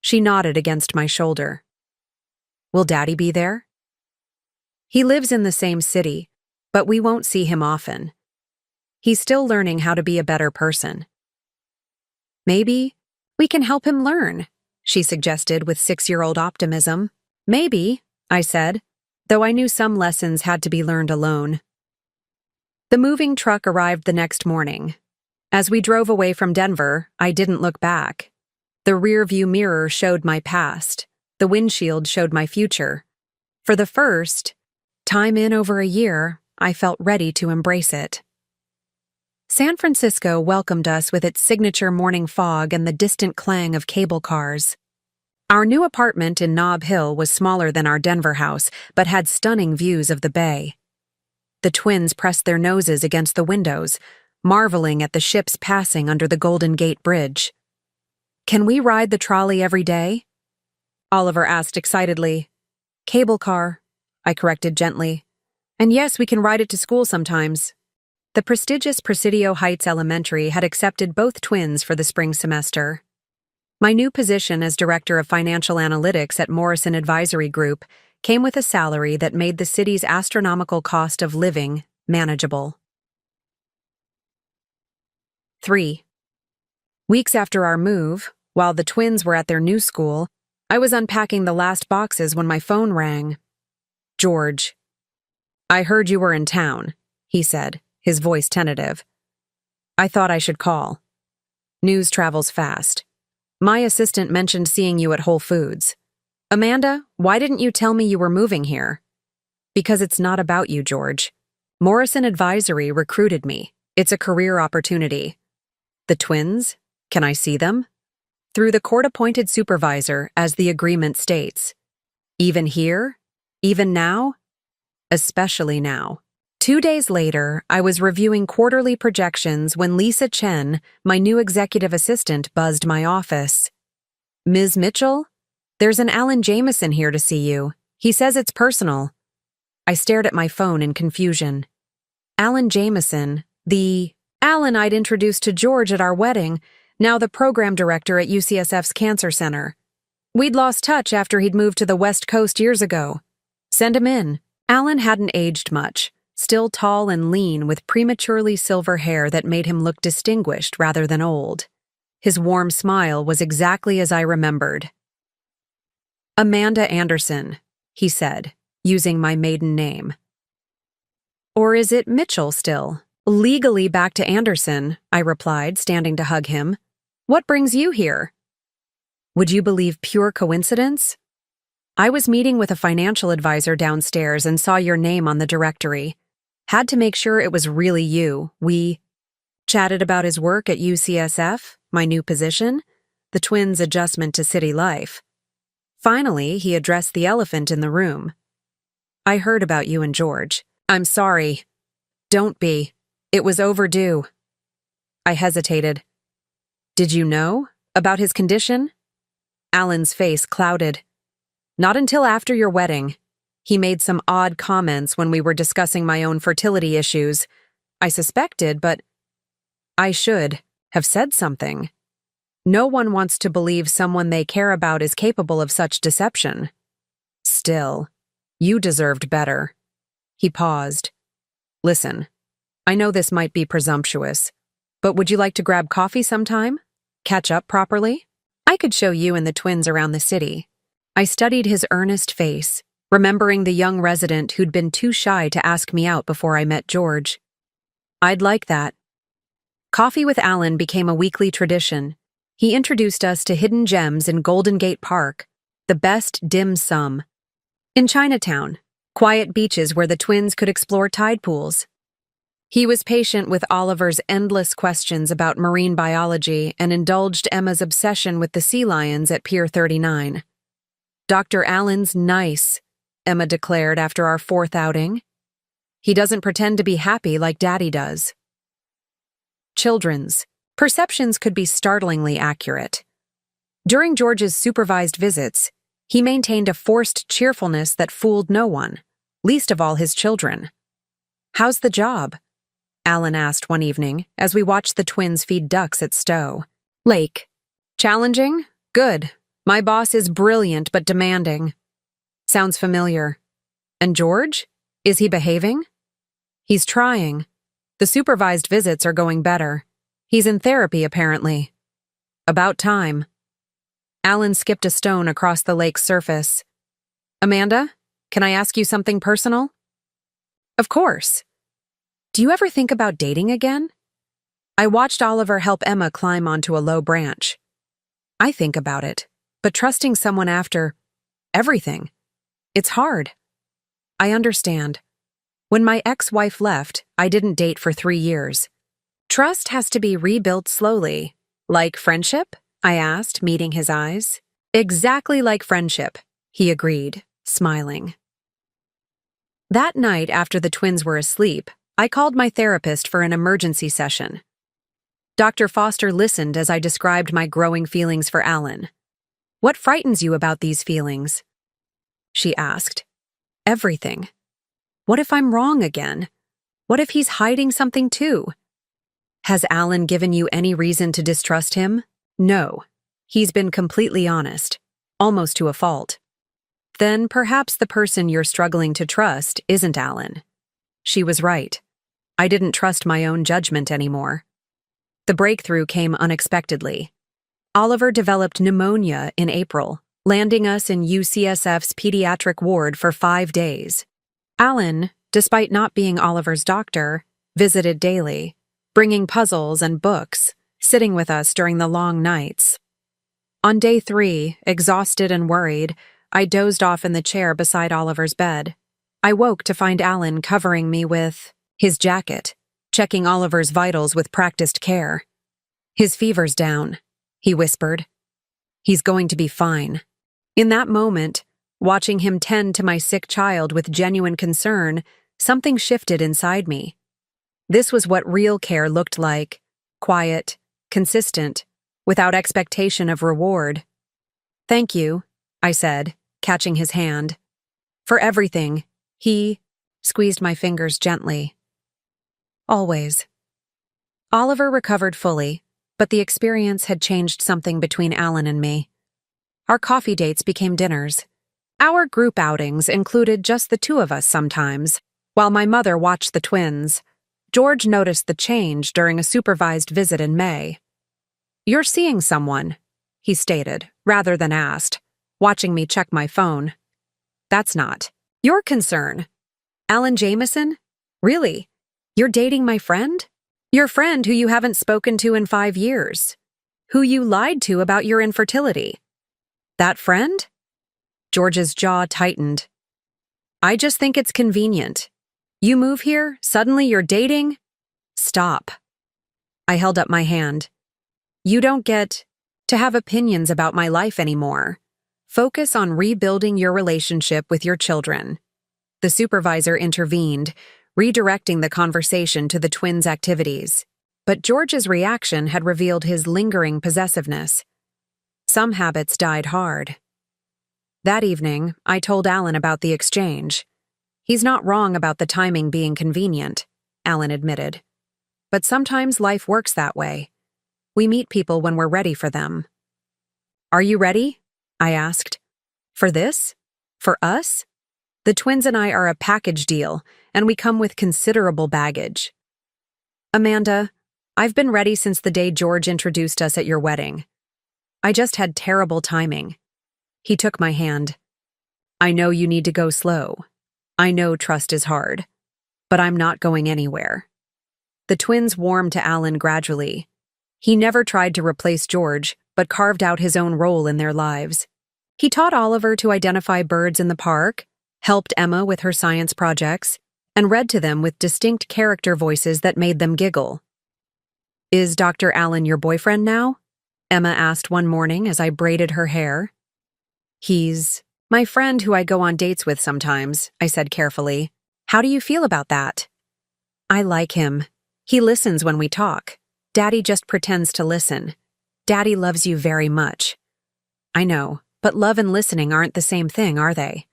Speaker 1: She nodded against my shoulder. Will Daddy be there? He lives in the same city, but we won't see him often. He's still learning how to be a better person. Maybe we can help him learn, she suggested with 6-year-old optimism. Maybe, I said, though I knew some lessons had to be learned alone. The moving truck arrived the next morning. As we drove away from Denver, I didn't look back. The rear-view mirror showed my past. The windshield showed my future. For the first time in over a year, I felt ready to embrace it. San Francisco welcomed us with its signature morning fog and the distant clang of cable cars. Our new apartment in Nob Hill was smaller than our Denver house, but had stunning views of the bay. The twins pressed their noses against the windows, marveling at the ships passing under the Golden Gate Bridge. Can we ride the trolley every day? Oliver asked excitedly. Cable car, I corrected gently. And yes, we can ride it to school sometimes. The prestigious Presidio Heights Elementary had accepted both twins for the spring semester. My new position as Director of Financial Analytics at Morrison Advisory Group came with a salary that made the city's astronomical cost of living manageable. 3. Weeks after our move, while the twins were at their new school, I was unpacking the last boxes when my phone rang. George. I heard you were in town, he said, his voice tentative. I thought I should call. News travels fast. My assistant mentioned seeing you at Whole Foods. Amanda, why didn't you tell me you were moving here? Because it's not about you, George. Morrison Advisory recruited me. It's a career opportunity. The twins? Can I see them? Through the court-appointed supervisor, as the agreement states. Even here? Even now? Especially now. 2 days later, I was reviewing quarterly projections when Lisa Chen, my new executive assistant, buzzed my office. Ms. Mitchell? There's an Alan Jameson here to see you. He says it's personal. I stared at my phone in confusion. Alan Jameson, the Alan I'd introduced to George at our wedding, now the program director at UCSF's Cancer Center. We'd lost touch after he'd moved to the West Coast years ago. Send him in. Alan hadn't aged much, still tall and lean with prematurely silver hair that made him look distinguished rather than old. His warm smile was exactly as I remembered. Amanda Anderson, he said, using my maiden name. Or is it Mitchell still? Legally back to Anderson, I replied, standing to hug him. What brings you here? Would you believe pure coincidence? I was meeting with a financial advisor downstairs and saw your name on the directory. Had to make sure it was really you. We chatted about his work at UCSF, my new position, the twins' adjustment to city life. Finally, he addressed the elephant in the room. I heard about you and George. I'm sorry. Don't be. It was overdue. I hesitated. Did you know about his condition? Alan's face clouded. Not until after your wedding. He made some odd comments when we were discussing my own fertility issues. I suspected, but I should have said something. No one wants to believe someone they care about is capable of such deception. Still, you deserved better. He paused. Listen, I know this might be presumptuous, but would you like to grab coffee sometime? Catch up properly? I could show you and the twins around the city. I studied his earnest face, remembering the young resident who'd been too shy to ask me out before I met George. I'd like that. Coffee with Alan became a weekly tradition. He introduced us to hidden gems in Golden Gate Park, the best dim sum. In Chinatown, quiet beaches where the twins could explore tide pools. He was patient with Oliver's endless questions about marine biology and indulged Emma's obsession with the sea lions at Pier 39. Dr. Allen's nice, Emma declared after our fourth outing. He doesn't pretend to be happy like Daddy does. Children's perceptions could be startlingly accurate. During George's supervised visits, he maintained a forced cheerfulness that fooled no one, least of all his children. "How's the job?" Alan asked one evening as we watched the twins feed ducks at Stowe Lake. "Challenging? Good. My boss is brilliant but demanding." "Sounds familiar." "And George? Is he behaving?" "He's trying. The supervised visits are going better. He's in therapy, apparently." "About time." Alan skipped a stone across the lake's surface. "Amanda, can I ask you something personal?" "Of course." "Do you ever think about dating again?" I watched Oliver help Emma climb onto a low branch. "I think about it, but trusting someone after everything, it's hard." "I understand. When my ex-wife left, I didn't date for 3 years. Trust has to be rebuilt slowly. Like friendship?" I asked, meeting his eyes. "Exactly like friendship," he agreed, smiling. That night, after the twins were asleep, I called my therapist for an emergency session. Dr. Foster listened as I described my growing feelings for Alan. "What frightens you about these feelings?" she asked. "Everything. What if I'm wrong again? What if he's hiding something too?" "Has Alan given you any reason to distrust him?" "No. He's been completely honest, almost to a fault." "Then perhaps the person you're struggling to trust isn't Alan." She was right. I didn't trust my own judgment anymore. The breakthrough came unexpectedly. Oliver developed pneumonia in April, landing us in UCSF's pediatric ward for 5 days. Alan, despite not being Oliver's doctor, visited daily, bringing puzzles and books, sitting with us during the long nights. On day 3, exhausted and worried, I dozed off in the chair beside Oliver's bed. I woke to find Alan covering me with his jacket, checking Oliver's vitals with practiced care. "His fever's down," he whispered. "He's going to be fine." In that moment, watching him tend to my sick child with genuine concern, something shifted inside me. This was what real care looked like: quiet, consistent, without expectation of reward. "Thank you," I said, catching his hand. "For everything." He squeezed my fingers gently. "Always." Oliver recovered fully, but the experience had changed something between Alan and me. Our coffee dates became dinners. Our group outings included just the two of us sometimes. While my mother watched the twins, George noticed the change during a supervised visit in May. "You're seeing someone," he stated, rather than asked, watching me check my phone. "That's not your concern." "Alan Jameson? Really? You're dating my friend? Your friend who you haven't spoken to in 5 years? Who you lied to about your infertility?" "That friend?" George's jaw tightened. "I just think it's convenient. You move here, suddenly you're dating?" "Stop." I held up my hand. "You don't get to have opinions about my life anymore. Focus on rebuilding your relationship with your children." The supervisor intervened, redirecting the conversation to the twins' activities. But George's reaction had revealed his lingering possessiveness. Some habits died hard. That evening, I told Alan about the exchange. "He's not wrong about the timing being convenient," Alan admitted. "But sometimes life works that way. We meet people when we're ready for them." "Are you ready?" I asked. "For this? For us? The twins and I are a package deal, and we come with considerable baggage." "Amanda, I've been ready since the day George introduced us at your wedding. I just had terrible timing." He took my hand. "I know you need to go slow. I know trust is hard. But I'm not going anywhere." The twins warmed to Alan gradually. He never tried to replace George, but carved out his own role in their lives. He taught Oliver to identify birds in the park, helped Emma with her science projects, and read to them with distinct character voices that made them giggle. "Is Dr. Allen your boyfriend now?" Emma asked one morning as I braided her hair. "He's My friend who I go on dates with sometimes, I said carefully. How do you feel about that? I like him. He listens when we talk. Daddy just pretends to listen. Daddy loves you very much. I know, but love and listening aren't the same thing, are they?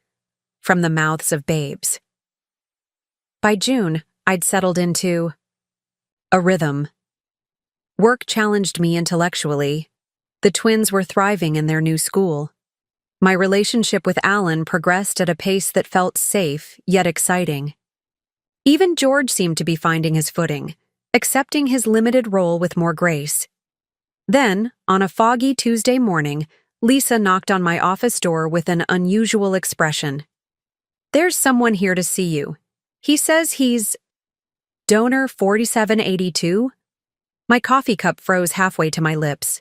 Speaker 1: From the mouths of babes. By June, I'd settled into a rhythm. Work challenged me intellectually. The twins were thriving in their new school. My relationship with Alan progressed at a pace that felt safe, yet exciting. Even George seemed to be finding his footing, accepting his limited role with more grace. Then, on a foggy Tuesday morning, Lisa knocked on my office door with an unusual expression. There's someone here to see you. He says he's donor 4782? My coffee cup froze halfway to my lips.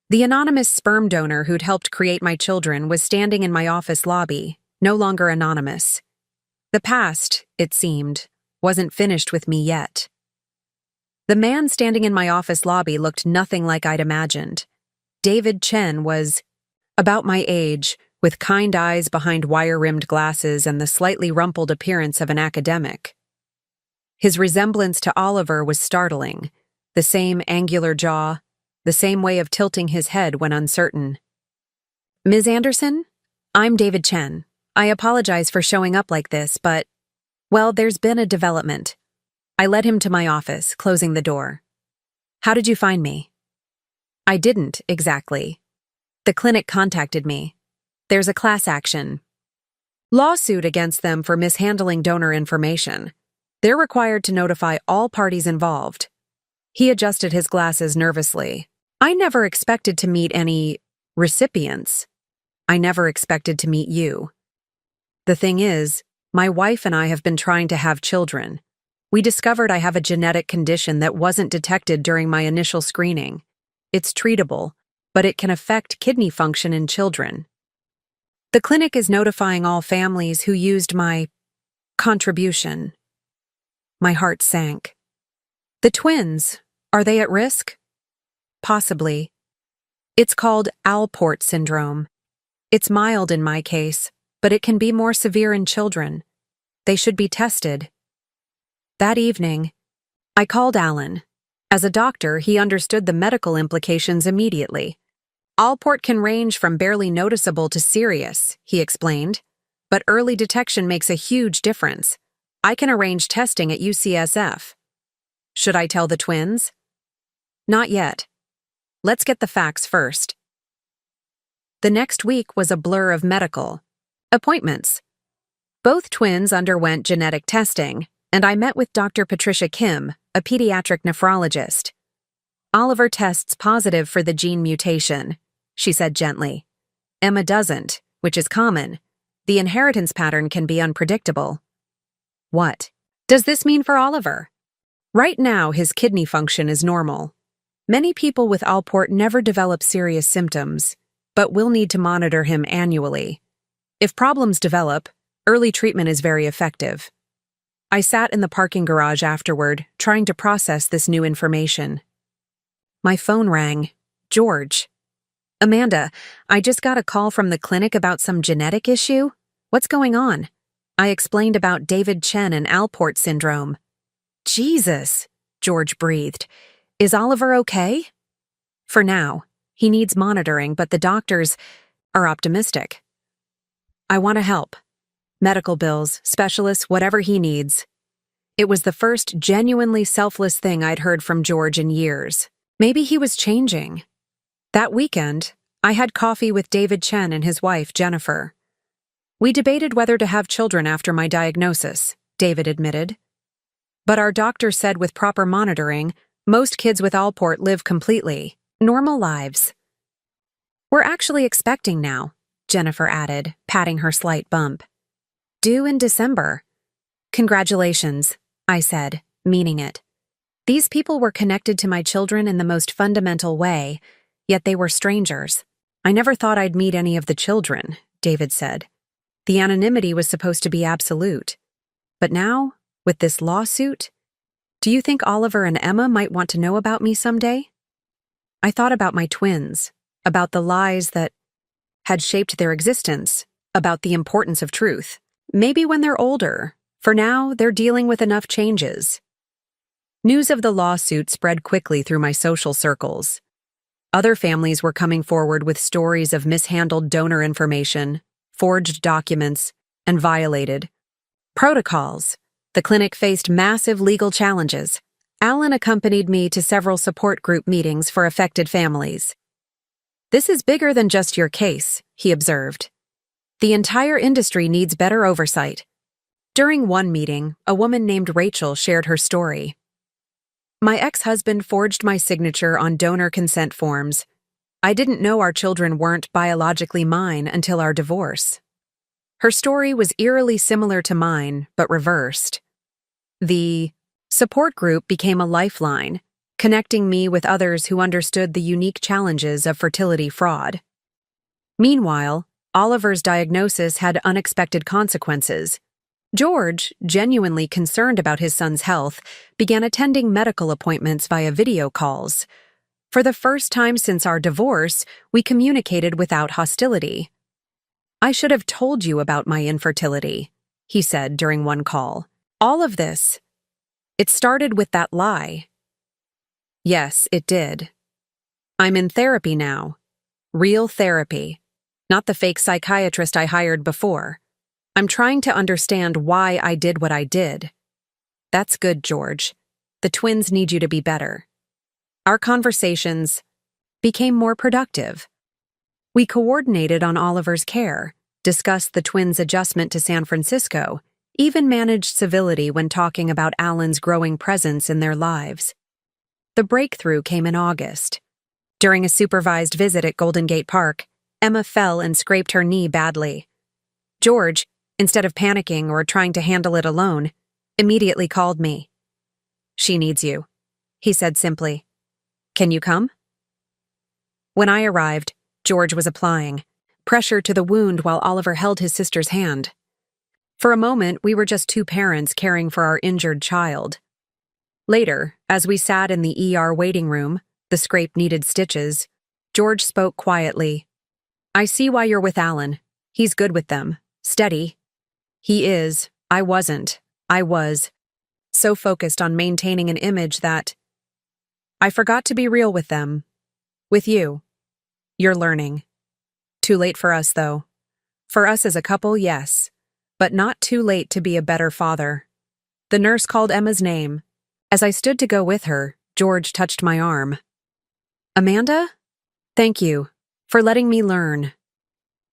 Speaker 1: The anonymous sperm donor who'd helped create my children was standing in my office lobby, no longer anonymous. The past, it seemed, wasn't finished with me yet. The man standing in my office lobby looked nothing like I'd imagined. David Chen was about my age, with kind eyes behind wire-rimmed glasses and the slightly rumpled appearance of an academic. His resemblance to Oliver was startling, the same angular jaw, the same way of tilting his head when uncertain. Ms. Anderson? I'm David Chen. I apologize for showing up like this, but, well, there's been a development. I led him to my office, closing the door. How did you find me? I didn't, exactly. The clinic contacted me. There's a class action lawsuit against them for mishandling donor information. They're required to notify all parties involved. He adjusted his glasses nervously. I never expected to meet any recipients. I never expected to meet you. The thing is, my wife and I have been trying to have children. We discovered I have a genetic condition that wasn't detected during my initial screening. It's treatable, but it can affect kidney function in children. The clinic is notifying all families who used my contribution. My heart sank. The twins, are they at risk? Possibly. It's called Alport syndrome. It's mild in my case, but it can be more severe in children. They should be tested. That evening, I called Alan. As a doctor, he understood the medical implications immediately. Alport can range from barely noticeable to serious, he explained. But early detection makes a huge difference. I can arrange testing at UCSF. Should I tell the twins? Not yet. Let's get the facts first. The next week was a blur of medical appointments. Both twins underwent genetic testing, and I met with Dr. Patricia Kim, a pediatric nephrologist. Oliver tests positive for the gene mutation, she said gently. Emma doesn't, which is common. The inheritance pattern can be unpredictable. What does this mean for Oliver? Right now, his kidney function is normal. Many people with Alport never develop serious symptoms, but will need to monitor him annually. If problems develop, early treatment is very effective. I sat in the parking garage afterward, trying to process this new information. My phone rang. George. Amanda, I just got a call from the clinic about some genetic issue. What's going on? I explained about David Chen and Alport syndrome. Jesus, George breathed. Is Oliver okay? For now. He needs monitoring, but the doctors are optimistic. I want to help. Medical bills, specialists, whatever he needs. It was the first genuinely selfless thing I'd heard from George in years. Maybe he was changing. That weekend, I had coffee with David Chen and his wife, Jennifer. We debated whether to have children after my diagnosis, David admitted. But our doctor said with proper monitoring, most kids with Alport live completely normal lives. We're actually expecting now, Jennifer added, patting her slight bump. Due in December. Congratulations, I said, meaning it. These people were connected to my children in the most fundamental way, yet they were strangers. I never thought I'd meet any of the children, David said. The anonymity was supposed to be absolute. But now, with this lawsuit, do you think Oliver and Emma might want to know about me someday? I thought about my twins, about the lies that had shaped their existence, about the importance of truth. Maybe when they're older. For now, they're dealing with enough changes. News of the lawsuit spread quickly through my social circles. Other families were coming forward with stories of mishandled donor information, forged documents, and violated protocols. The clinic faced massive legal challenges. Alan accompanied me to several support group meetings for affected families. "This is bigger than just your case," he observed. "The entire industry needs better oversight." During one meeting, a woman named Rachel shared her story. "My ex-husband forged my signature on donor consent forms. I didn't know our children weren't biologically mine until our divorce." Her story was eerily similar to mine, but reversed. The support group became a lifeline, connecting me with others who understood the unique challenges of fertility fraud. Meanwhile, Oliver's diagnosis had unexpected consequences. George, genuinely concerned about his son's health, began attending medical appointments via video calls. For the first time since our divorce, we communicated without hostility. "I should have told you about my infertility," he said during one call. "All of this, it started with that lie." Yes, it did. I'm in therapy now. Real therapy. Not the fake psychiatrist I hired before. I'm trying to understand why I did what I did. That's good, George. The twins need you to be better. Our conversations became more productive. We coordinated on Oliver's care, discussed the twins' adjustment to San Francisco, even managed civility when talking about Alan's growing presence in their lives. The breakthrough came in August. During a supervised visit at Golden Gate Park, Emma fell and scraped her knee badly. George, instead of panicking or trying to handle it alone, immediately called me. "She needs you," he said simply. "Can you come?" When I arrived, George was applying pressure to the wound while Oliver held his sister's hand. For a moment, we were just two parents caring for our injured child. Later, as we sat in the ER waiting room, the scrape needed stitches, George spoke quietly. "I see why you're with Alan. He's good with them. Steady." He is. I wasn't. I was. So focused on maintaining an image that I forgot to be real with them. With you. You're learning. Too late for us, though. For us as a couple, yes. But not too late to be a better father. The nurse called Emma's name. As I stood to go with her, George touched my arm. "Amanda? Thank you for letting me learn."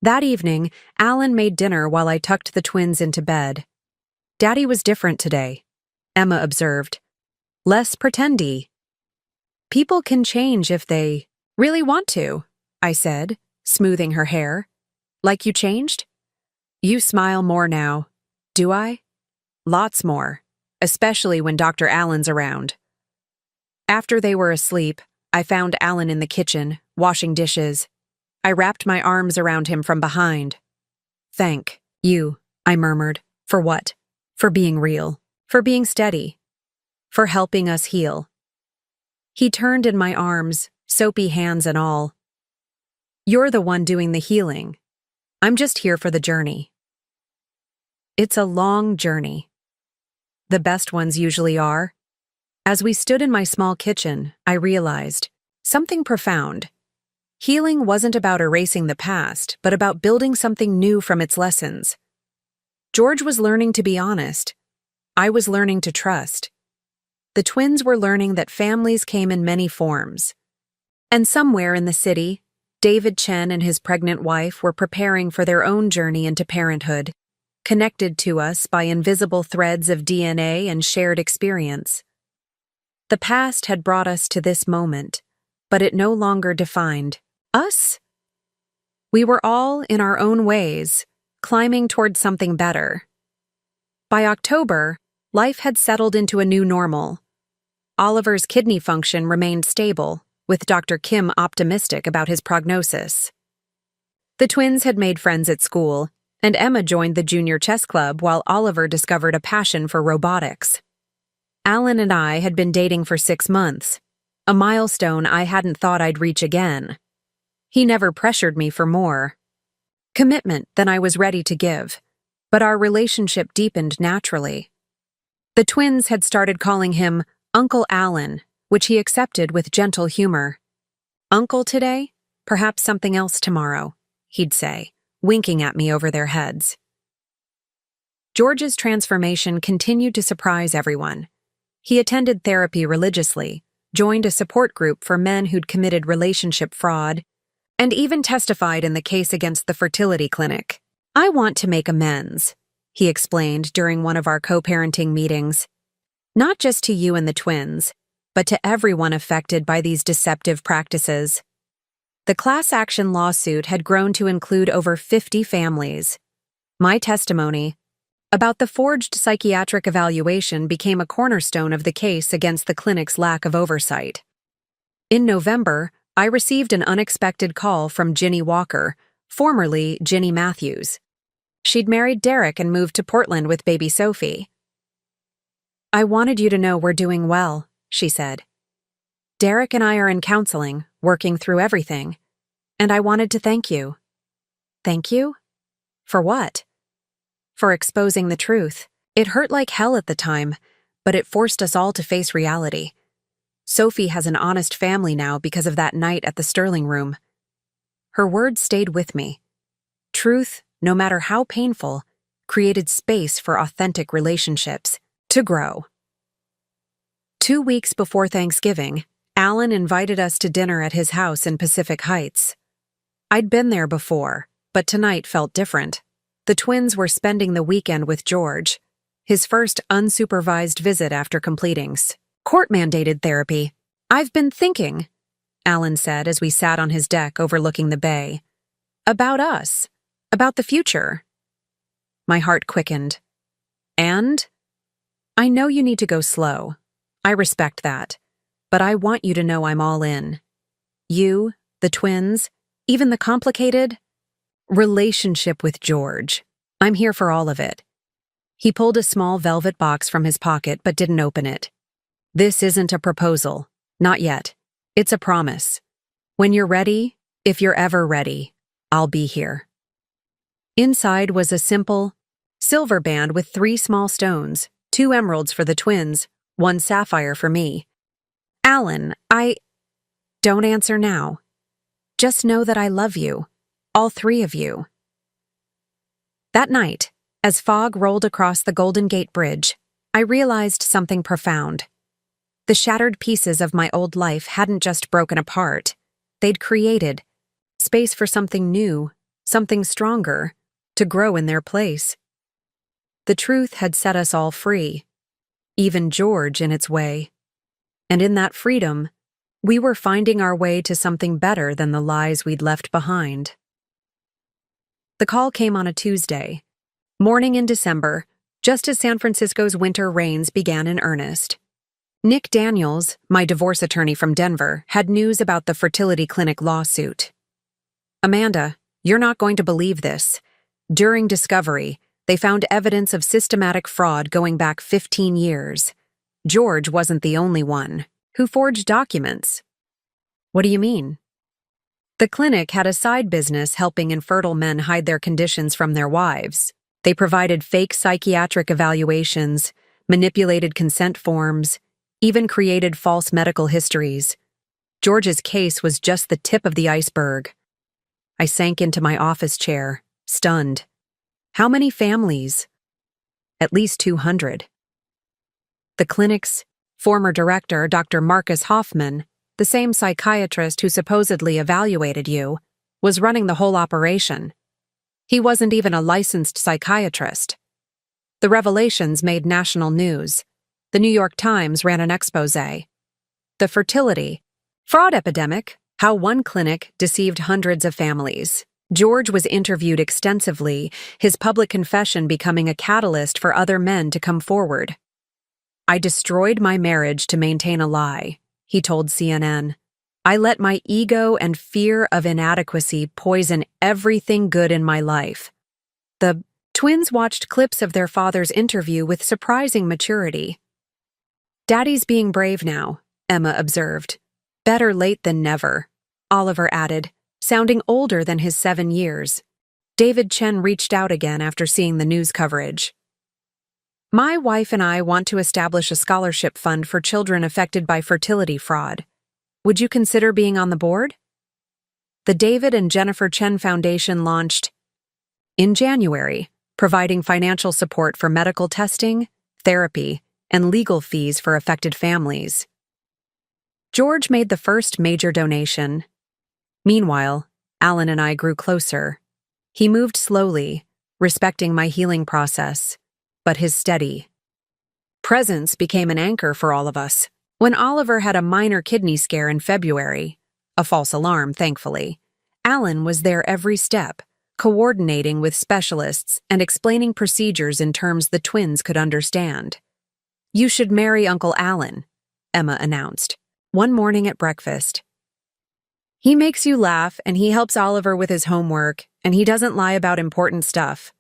Speaker 1: That evening, Alan made dinner while I tucked the twins into bed. "Daddy was different today," Emma observed. "Less pretendy." "People can change if they really want to," I said, smoothing her hair. "Like you changed?" "You smile more now." "Do I?" "Lots more, especially when Dr. Allen's around." After they were asleep, I found Alan in the kitchen, washing dishes. I wrapped my arms around him from behind. "Thank you," I murmured. "For what?" "For being real. For being steady. For helping us heal." He turned in my arms, soapy hands and all. "You're the one doing the healing. I'm just here for the journey." It's a long journey. The best ones usually are. As we stood in my small kitchen, I realized something profound. Healing wasn't about erasing the past, but about building something new from its lessons. George was learning to be honest. I was learning to trust. The twins were learning that families came in many forms. And somewhere in the city, David Chen and his pregnant wife were preparing for their own journey into parenthood, connected to us by invisible threads of DNA and shared experience. The past had brought us to this moment, but it no longer defined us. We were all, in our own ways, climbing toward something better. By October, life had settled into a new normal. Oliver's kidney function remained stable, with Dr. Kim optimistic about his prognosis. The twins had made friends at school, and Emma joined the junior chess club while Oliver discovered a passion for robotics. Alan and I had been dating for 6 months, a milestone I hadn't thought I'd reach again. He never pressured me for more. commitment than I was ready to give, but our relationship deepened naturally. The twins had started calling him Uncle Alan, which he accepted with gentle humor. "Uncle today? Perhaps something else tomorrow," he'd say, winking at me over their heads. George's transformation continued to surprise everyone. He attended therapy religiously, joined a support group for men who'd committed relationship fraud, and even testified in the case against the fertility clinic. "I want to make amends," he explained during one of our co-parenting meetings. "Not just to you and the twins, but to everyone affected by these deceptive practices." The class action lawsuit had grown to include over 50 families. My testimony about the forged psychiatric evaluation became a cornerstone of the case against the clinic's lack of oversight. In November, I received an unexpected call from Ginny Walker, formerly Ginny Matthews. She'd married Derek and moved to Portland with baby Sophie. "I wanted you to know we're doing well," she said. "Derek and I are in counseling, working through everything. And I wanted to thank you." "Thank you? For what?" "For exposing the truth. It hurt like hell at the time, but it forced us all to face reality. Sophie has an honest family now because of that night at the Sterling Room." Her words stayed with me. Truth, no matter how painful, created space for authentic relationships to grow. 2 weeks before Thanksgiving, Alan invited us to dinner at his house in Pacific Heights. I'd been there before, but tonight felt different. The twins were spending the weekend with George, his first unsupervised visit after completing court-mandated therapy. "I've been thinking," Alan said as we sat on his deck overlooking the bay, "about us, about the future." My heart quickened. "And? I know you need to go slow. I respect that. But I want you to know I'm all in. You, the twins, even the complicated relationship with George. I'm here for all of it." He pulled a small velvet box from his pocket but didn't open it. "This isn't a proposal. Not yet. It's a promise. When you're ready, if you're ever ready, I'll be here." Inside was a simple silver band with 3 small stones, 2 emeralds for the twins, 1 sapphire for me. "Alan, Don't answer now. Just know that I love you. All 3 of you." That night, as fog rolled across the Golden Gate Bridge, I realized something profound. The shattered pieces of my old life hadn't just broken apart. They'd created space for something new, something stronger, to grow in their place. The truth had set us all free, even George in its way. And in that freedom, we were finding our way to something better than the lies we'd left behind. The call came on a Tuesday, morning in December, just as San Francisco's winter rains began in earnest. Nick Daniels, my divorce attorney from Denver, had news about the fertility clinic lawsuit. "Amanda, you're not going to believe this. During discovery, they found evidence of systematic fraud going back 15 years. George wasn't the only one who forged documents." "What do you mean?" "The clinic had a side business helping infertile men hide their conditions from their wives. They provided fake psychiatric evaluations, manipulated consent forms, even created false medical histories. George's case was just the tip of the iceberg." I sank into my office chair, stunned. How many families? At least 200. The clinic's former director, Dr. Marcus Hoffman, the same psychiatrist who supposedly evaluated you, was running the whole operation. He wasn't even a licensed psychiatrist. The revelations made national news. The New York Times ran an expose. The fertility fraud epidemic, how one clinic deceived hundreds of families. George was interviewed extensively, his public confession becoming a catalyst for other men to come forward. "I destroyed my marriage to maintain a lie," he told CNN. "I let my ego and fear of inadequacy poison everything good in my life." The twins watched clips of their father's interview with surprising maturity. "Daddy's being brave now," Emma observed. "Better late than never," Oliver added, sounding older than his 7 years. David Chen reached out again after seeing the news coverage. My wife and I want to establish a scholarship fund for children affected by fertility fraud. Would you consider being on the board? The David and Jennifer Chen Foundation launched in January, providing financial support for medical testing, therapy, and legal fees for affected families. George made the first major donation. Meanwhile, Alan and I grew closer. He moved slowly, respecting my healing process, but his steady presence became an anchor for all of us. When Oliver had a minor kidney scare in February, a false alarm, thankfully, Alan was there every step, coordinating with specialists and explaining procedures in terms the twins could understand. You should marry Uncle Alan, Emma announced, one morning at breakfast. He makes you laugh, and he helps Oliver with his homework, and he doesn't lie about important stuff.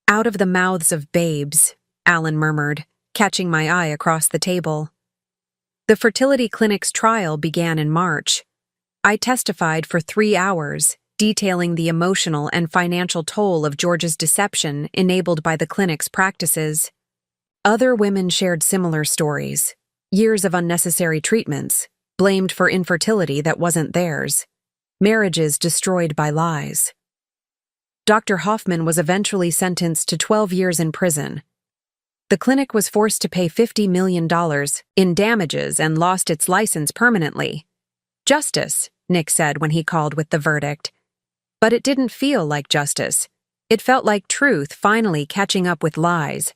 Speaker 1: Out of the mouths of babes, Alan murmured, catching my eye across the table. The fertility clinic's trial began in March. I testified for 3 hours, detailing the emotional and financial toll of George's deception enabled by the clinic's practices. Other women shared similar stories, years of unnecessary treatments, blamed for infertility that wasn't theirs, marriages destroyed by lies. Dr. Hoffman was eventually sentenced to 12 years in prison. The clinic was forced to pay $50 million in damages and lost its license permanently. Justice, Nick said when he called with the verdict. But it didn't feel like justice. It felt like truth finally catching up with lies.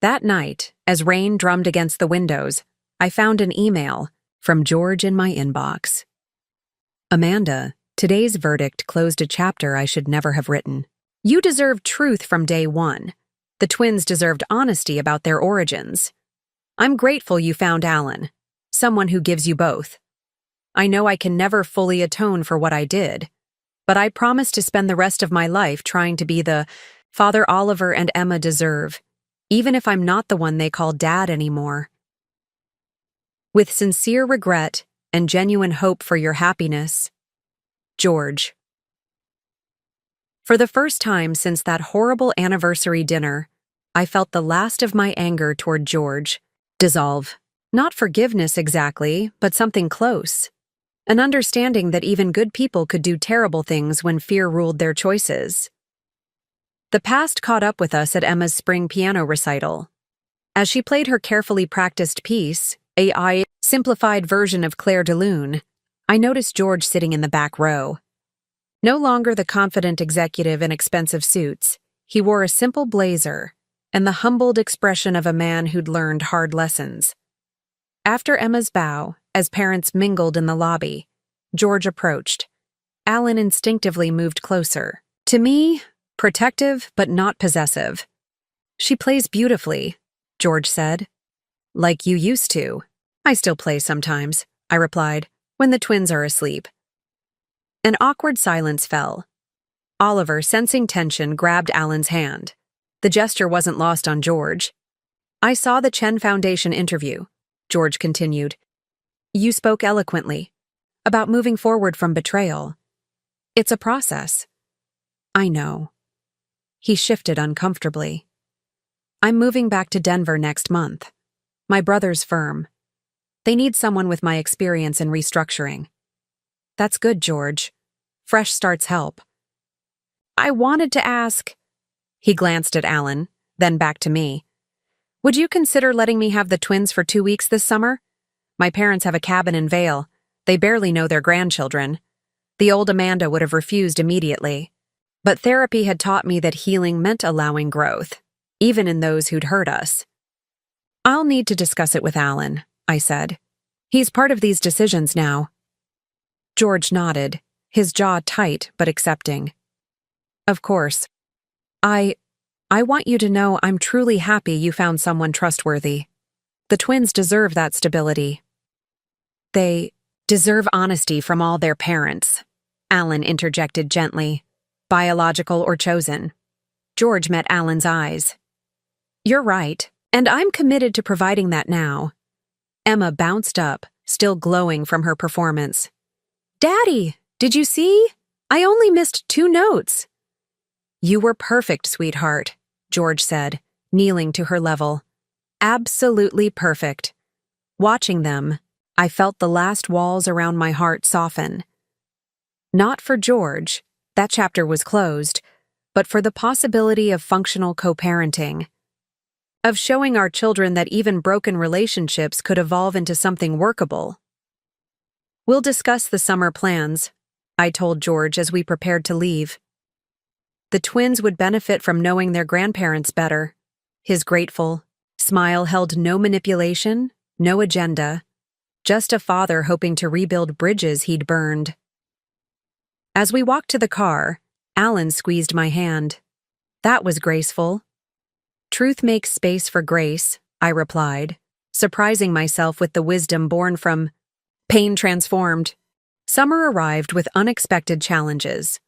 Speaker 1: That night, as rain drummed against the windows, I found an email from George in my inbox. Amanda, today's verdict closed a chapter I should never have written. You deserved truth from day one. The twins deserved honesty about their origins. I'm grateful you found Alan, someone who gives you both. I know I can never fully atone for what I did, but I promise to spend the rest of my life trying to be the father Oliver and Emma deserve, even if I'm not the one they call Dad anymore. With sincere regret and genuine hope for your happiness, George. For the first time since that horrible anniversary dinner, I felt the last of my anger toward George dissolve. Not forgiveness exactly, but something close. An understanding that even good people could do terrible things when fear ruled their choices. The past caught up with us at Emma's spring piano recital. As she played her carefully practiced piece, a simplified version of Claire de Lune, I noticed George sitting in the back row. No longer the confident executive in expensive suits, he wore a simple blazer and the humbled expression of a man who'd learned hard lessons. After Emma's bow, as parents mingled in the lobby, George approached. Alan instinctively moved closer. To me, protective but not possessive. She plays beautifully, George said. Like you used to. I still play sometimes, I replied, when the twins are asleep. An awkward silence fell. Oliver, sensing tension, grabbed Alan's hand. The gesture wasn't lost on George. I saw the Chen Foundation interview, George continued. You spoke eloquently about moving forward from betrayal. It's a process. I know. He shifted uncomfortably. I'm moving back to Denver next month. My brother's firm. They need someone with my experience in restructuring. That's good, George. Fresh starts help. I wanted to ask. He glanced at Alan, then back to me. Would you consider letting me have the twins for 2 weeks this summer? My parents have a cabin in Vail. They barely know their grandchildren. The old Amanda would have refused immediately. But therapy had taught me that healing meant allowing growth, even in those who'd hurt us. I'll need to discuss it with Alan, I said. He's part of these decisions now. George nodded, his jaw tight but accepting. Of course. I want you to know I'm truly happy you found someone trustworthy. The twins deserve that stability. They deserve honesty from all their parents, Alan interjected gently, biological or chosen. George met Alan's eyes. You're right, and I'm committed to providing that now. Emma bounced up, still glowing from her performance. Daddy, did you see? I only missed 2 notes. "You were perfect, sweetheart," George said, kneeling to her level. "Absolutely perfect." Watching them, I felt the last walls around my heart soften. Not for George, that chapter was closed, but for the possibility of functional co-parenting. Of showing our children that even broken relationships could evolve into something workable. "We'll discuss the summer plans," I told George as we prepared to leave. The twins would benefit from knowing their grandparents better. His grateful smile held no manipulation, no agenda, just a father hoping to rebuild bridges he'd burned. As we walked to the car, Alan squeezed my hand. That was graceful. "Truth makes space for grace," I replied, surprising myself with the wisdom born from pain transformed. Summer arrived with unexpected challenges.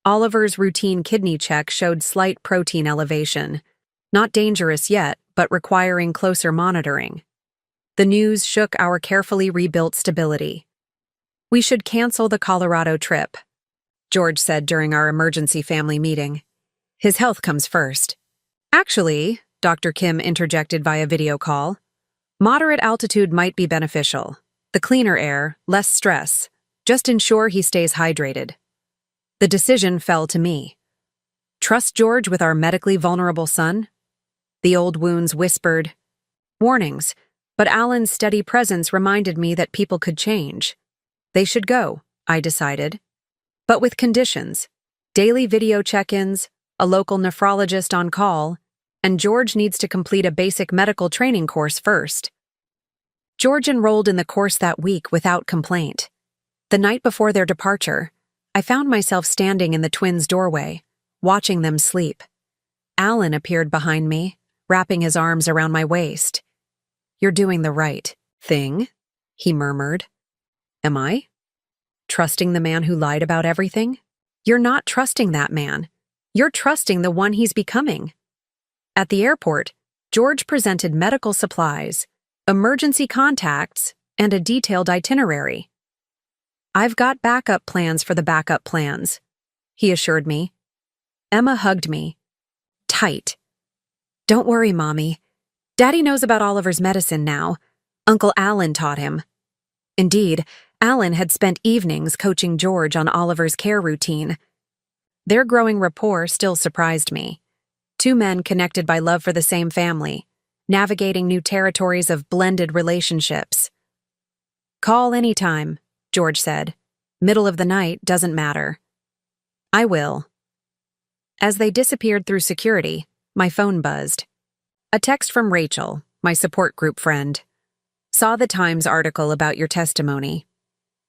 Speaker 1: Oliver's routine kidney check showed slight protein elevation. Not dangerous yet, but requiring closer monitoring. The news shook our carefully rebuilt stability. "We should cancel the Colorado trip," George said during our emergency family meeting. "His health comes first." "Actually," Dr. Kim interjected via video call, "moderate altitude might be beneficial. The cleaner air, less stress. Just ensure he stays hydrated." The decision fell to me. Trust George with our medically vulnerable son? The old wounds whispered warnings, but Alan's steady presence reminded me that people could change. They should go, I decided. But with conditions: daily video check-ins, a local nephrologist on call, and George needs to complete a basic medical training course first. George enrolled in the course that week without complaint. The night before their departure, I found myself standing in the twins' doorway, watching them sleep. Alan appeared behind me, wrapping his arms around my waist. "You're doing the right thing," he murmured. "Am I? Trusting the man who lied about everything?" "You're not trusting that man. You're trusting the one he's becoming." At the airport, George presented medical supplies, emergency contacts, and a detailed itinerary. "I've got backup plans for the backup plans," he assured me. Emma hugged me. Tight. "Don't worry, Mommy. Daddy knows about Oliver's medicine now. Uncle Alan taught him." Indeed, Alan had spent evenings coaching George on Oliver's care routine. Their growing rapport still surprised me. Two men connected by love for the same family, navigating new territories of blended relationships. "Call anytime," George said. "Middle of the night doesn't matter." "I will." As they disappeared through security, my phone buzzed. A text from Rachel, my support group friend. "Saw the Times article about your testimony.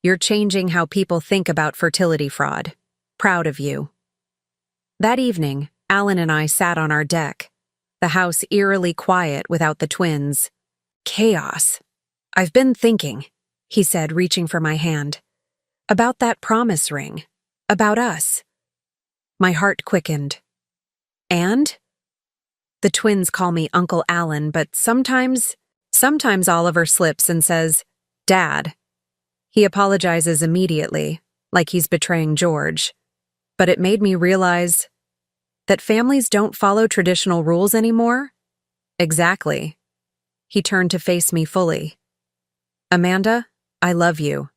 Speaker 1: You're changing how people think about fertility fraud. Proud of you." That evening, Alan and I sat on our deck, the house eerily quiet without the twins. "Chaos. I've been thinking," he said, reaching for my hand. "About that promise ring. About us." My heart quickened. "And?" The twins call me Uncle Alan, but sometimes Oliver slips and says, "Dad." He apologizes immediately, like he's betraying George. But it made me realize that families don't follow traditional rules anymore. Exactly. He turned to face me fully. "Amanda, I love you.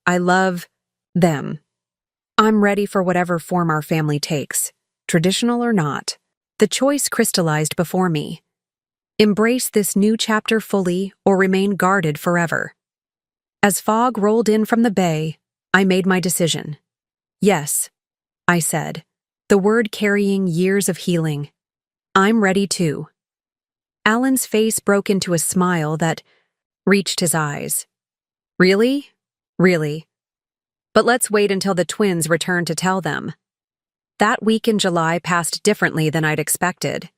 Speaker 1: I love them. I'm ready for whatever form our family takes, traditional or not." The choice crystallized before me. Embrace this new chapter fully or remain guarded forever. As fog rolled in from the bay, I made my decision. "Yes," I said, the word carrying years of healing. "I'm ready too." Alan's face broke into a smile that reached his eyes. "Really? Really? But let's wait until the twins return to tell them." That week in July passed differently than I'd expected.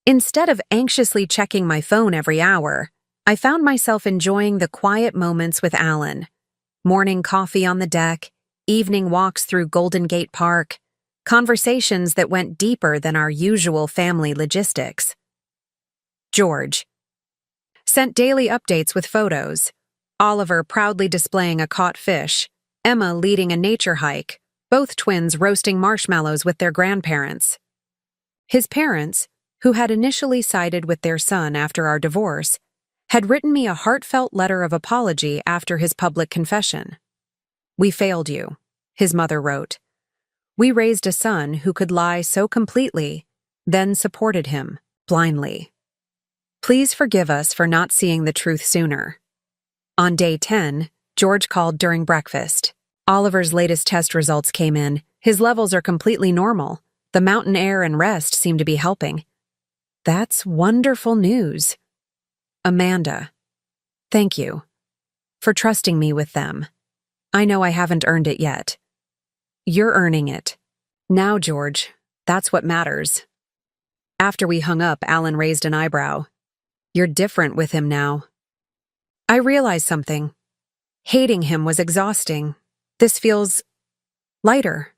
Speaker 1: Instead of anxiously checking my phone every hour, I found myself enjoying the quiet moments with Alan. Morning coffee on the deck, evening walks through Golden Gate Park, conversations that went deeper than our usual family logistics. George sent daily updates with photos, Oliver proudly displaying a caught fish, Emma leading a nature hike, both twins roasting marshmallows with their grandparents. His parents, who had initially sided with their son after our divorce, had written me a heartfelt letter of apology after his public confession. "We failed you," his mother wrote. "We raised a son who could lie so completely, then supported him, blindly. Please forgive us for not seeing the truth sooner." On day 10, George called during breakfast. Oliver's latest test results came in. His levels are completely normal. The mountain air and rest seem to be helping. That's wonderful news. Amanda, thank you for trusting me with them. I know I haven't earned it yet. You're earning it. Now, George, that's what matters. After we hung up, Alan raised an eyebrow. You're different with him now. I realized something. Hating him was exhausting. This feels lighter.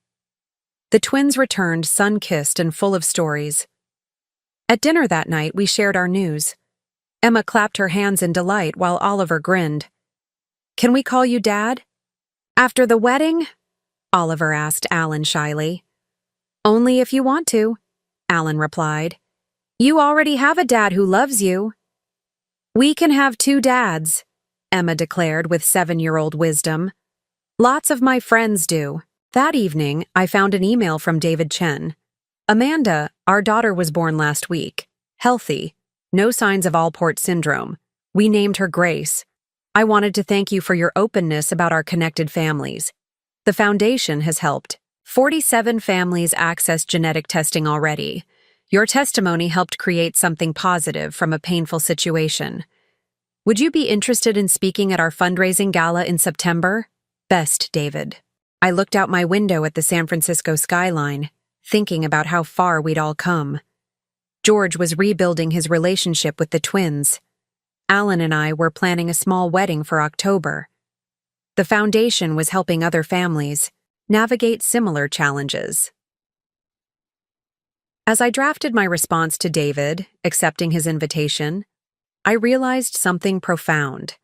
Speaker 1: The twins returned, sun-kissed and full of stories. At dinner that night, we shared our news. Emma clapped her hands in delight while Oliver grinned. "Can we call you Dad?" "After the wedding?" Oliver asked Alan shyly. "Only if you want to," Alan replied. "You already have a dad who loves you." "We can have 2 dads," Emma declared with 7-year-old wisdom. "Lots of my friends do." That evening, I found an email from David Chen. "Amanda, our daughter was born last week. Healthy. No signs of Alport syndrome. We named her Grace. I wanted to thank you for your openness about our connected families. The foundation has helped. 47 families access genetic testing already. Your testimony helped create something positive from a painful situation. Would you be interested in speaking at our fundraising gala in September? Best, David." I looked out my window at the San Francisco skyline, thinking about how far we'd all come. George was rebuilding his relationship with the twins. Alan and I were planning a small wedding for October. The foundation was helping other families navigate similar challenges. As I drafted my response to David, accepting his invitation, I realized something profound.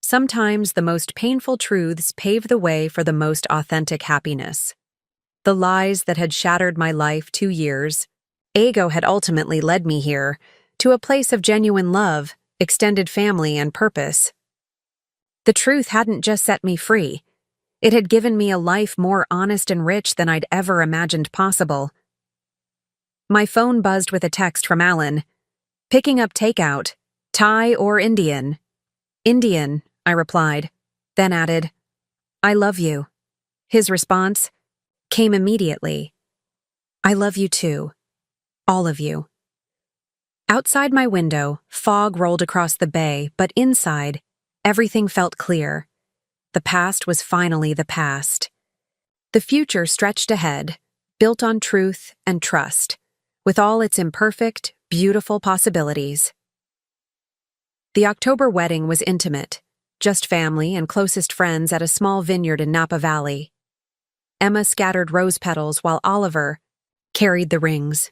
Speaker 1: Sometimes the most painful truths pave the way for the most authentic happiness. The lies that had shattered my life 2 years ago had ultimately led me here, to a place of genuine love, extended family, and purpose. The truth hadn't just set me free. It had given me a life more honest and rich than I'd ever imagined possible. My phone buzzed with a text from Alan. "Picking up takeout. Thai or Indian?" "Indian," I replied, then added, "I love you." His response came immediately. "I love you too. All of you." Outside my window, fog rolled across the bay, but inside, everything felt clear. The past was finally the past. The future stretched ahead, built on truth and trust, with all its imperfect, beautiful possibilities. The October wedding was intimate, just family and closest friends at a small vineyard in Napa Valley. Emma scattered rose petals while Oliver carried the rings.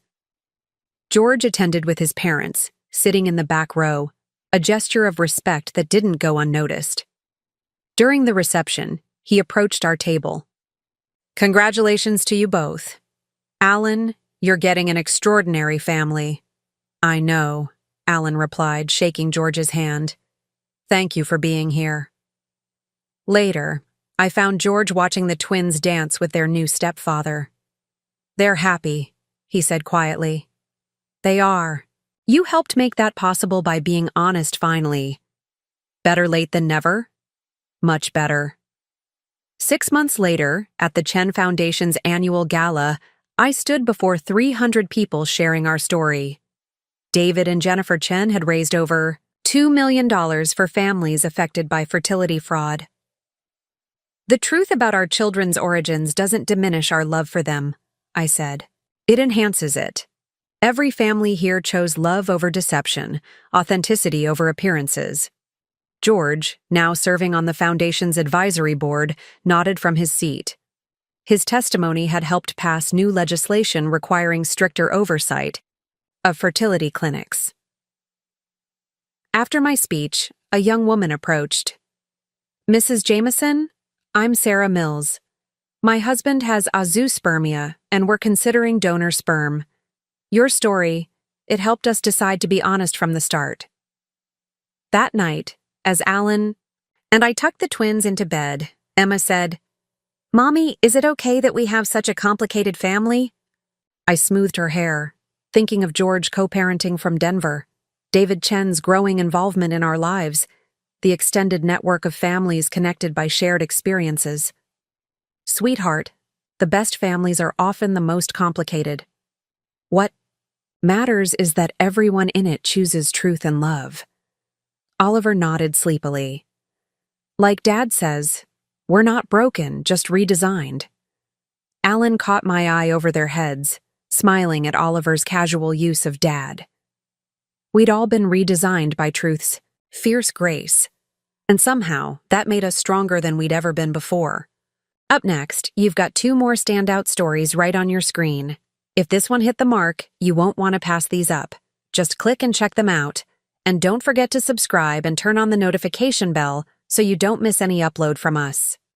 Speaker 1: George attended with his parents, sitting in the back row, a gesture of respect that didn't go unnoticed. During the reception, he approached our table. "Congratulations to you both. Alan, you're getting an extraordinary family." "I know," Alan replied, shaking George's hand. "Thank you for being here." Later, I found George watching the twins dance with their new stepfather. "They're happy," he said quietly. "They are. You helped make that possible by being honest finally. Better late than never?" "Much better." 6 months later, at the Chen Foundation's annual gala, I stood before 300 people sharing our story. David and Jennifer Chen had raised over $2 million for families affected by fertility fraud. "The truth about our children's origins doesn't diminish our love for them," I said. "It enhances it. Every family here chose love over deception, authenticity over appearances." George, now serving on the foundation's advisory board, nodded from his seat. His testimony had helped pass new legislation requiring stricter oversight of fertility clinics. After my speech, a young woman approached. "Mrs. Jameson, I'm Sarah Mills. My husband has azoospermia, and we're considering donor sperm. Your story, it helped us decide to be honest from the start. That night, as Alan and I tucked the twins into bed, Emma said, "Mommy, is it okay that we have such a complicated family?" I smoothed her hair, thinking of George co-parenting from Denver, David Chen's growing involvement in our lives, the extended network of families connected by shared experiences. Sweetheart, the best families are often the most complicated. What matters is that everyone in it chooses truth and love. Oliver nodded sleepily. Like Dad says, we're not broken, just redesigned. Alan caught my eye over their heads, smiling at Oliver's casual use of Dad. We'd all been redesigned by Truth's fierce grace, and somehow that made us stronger than we'd ever been before. Up next, you've got 2 more standout stories right on your screen. If this one hit the mark, you won't want to pass these up. Just click and check them out. And don't forget to subscribe and turn on the notification bell so you don't miss any upload from us.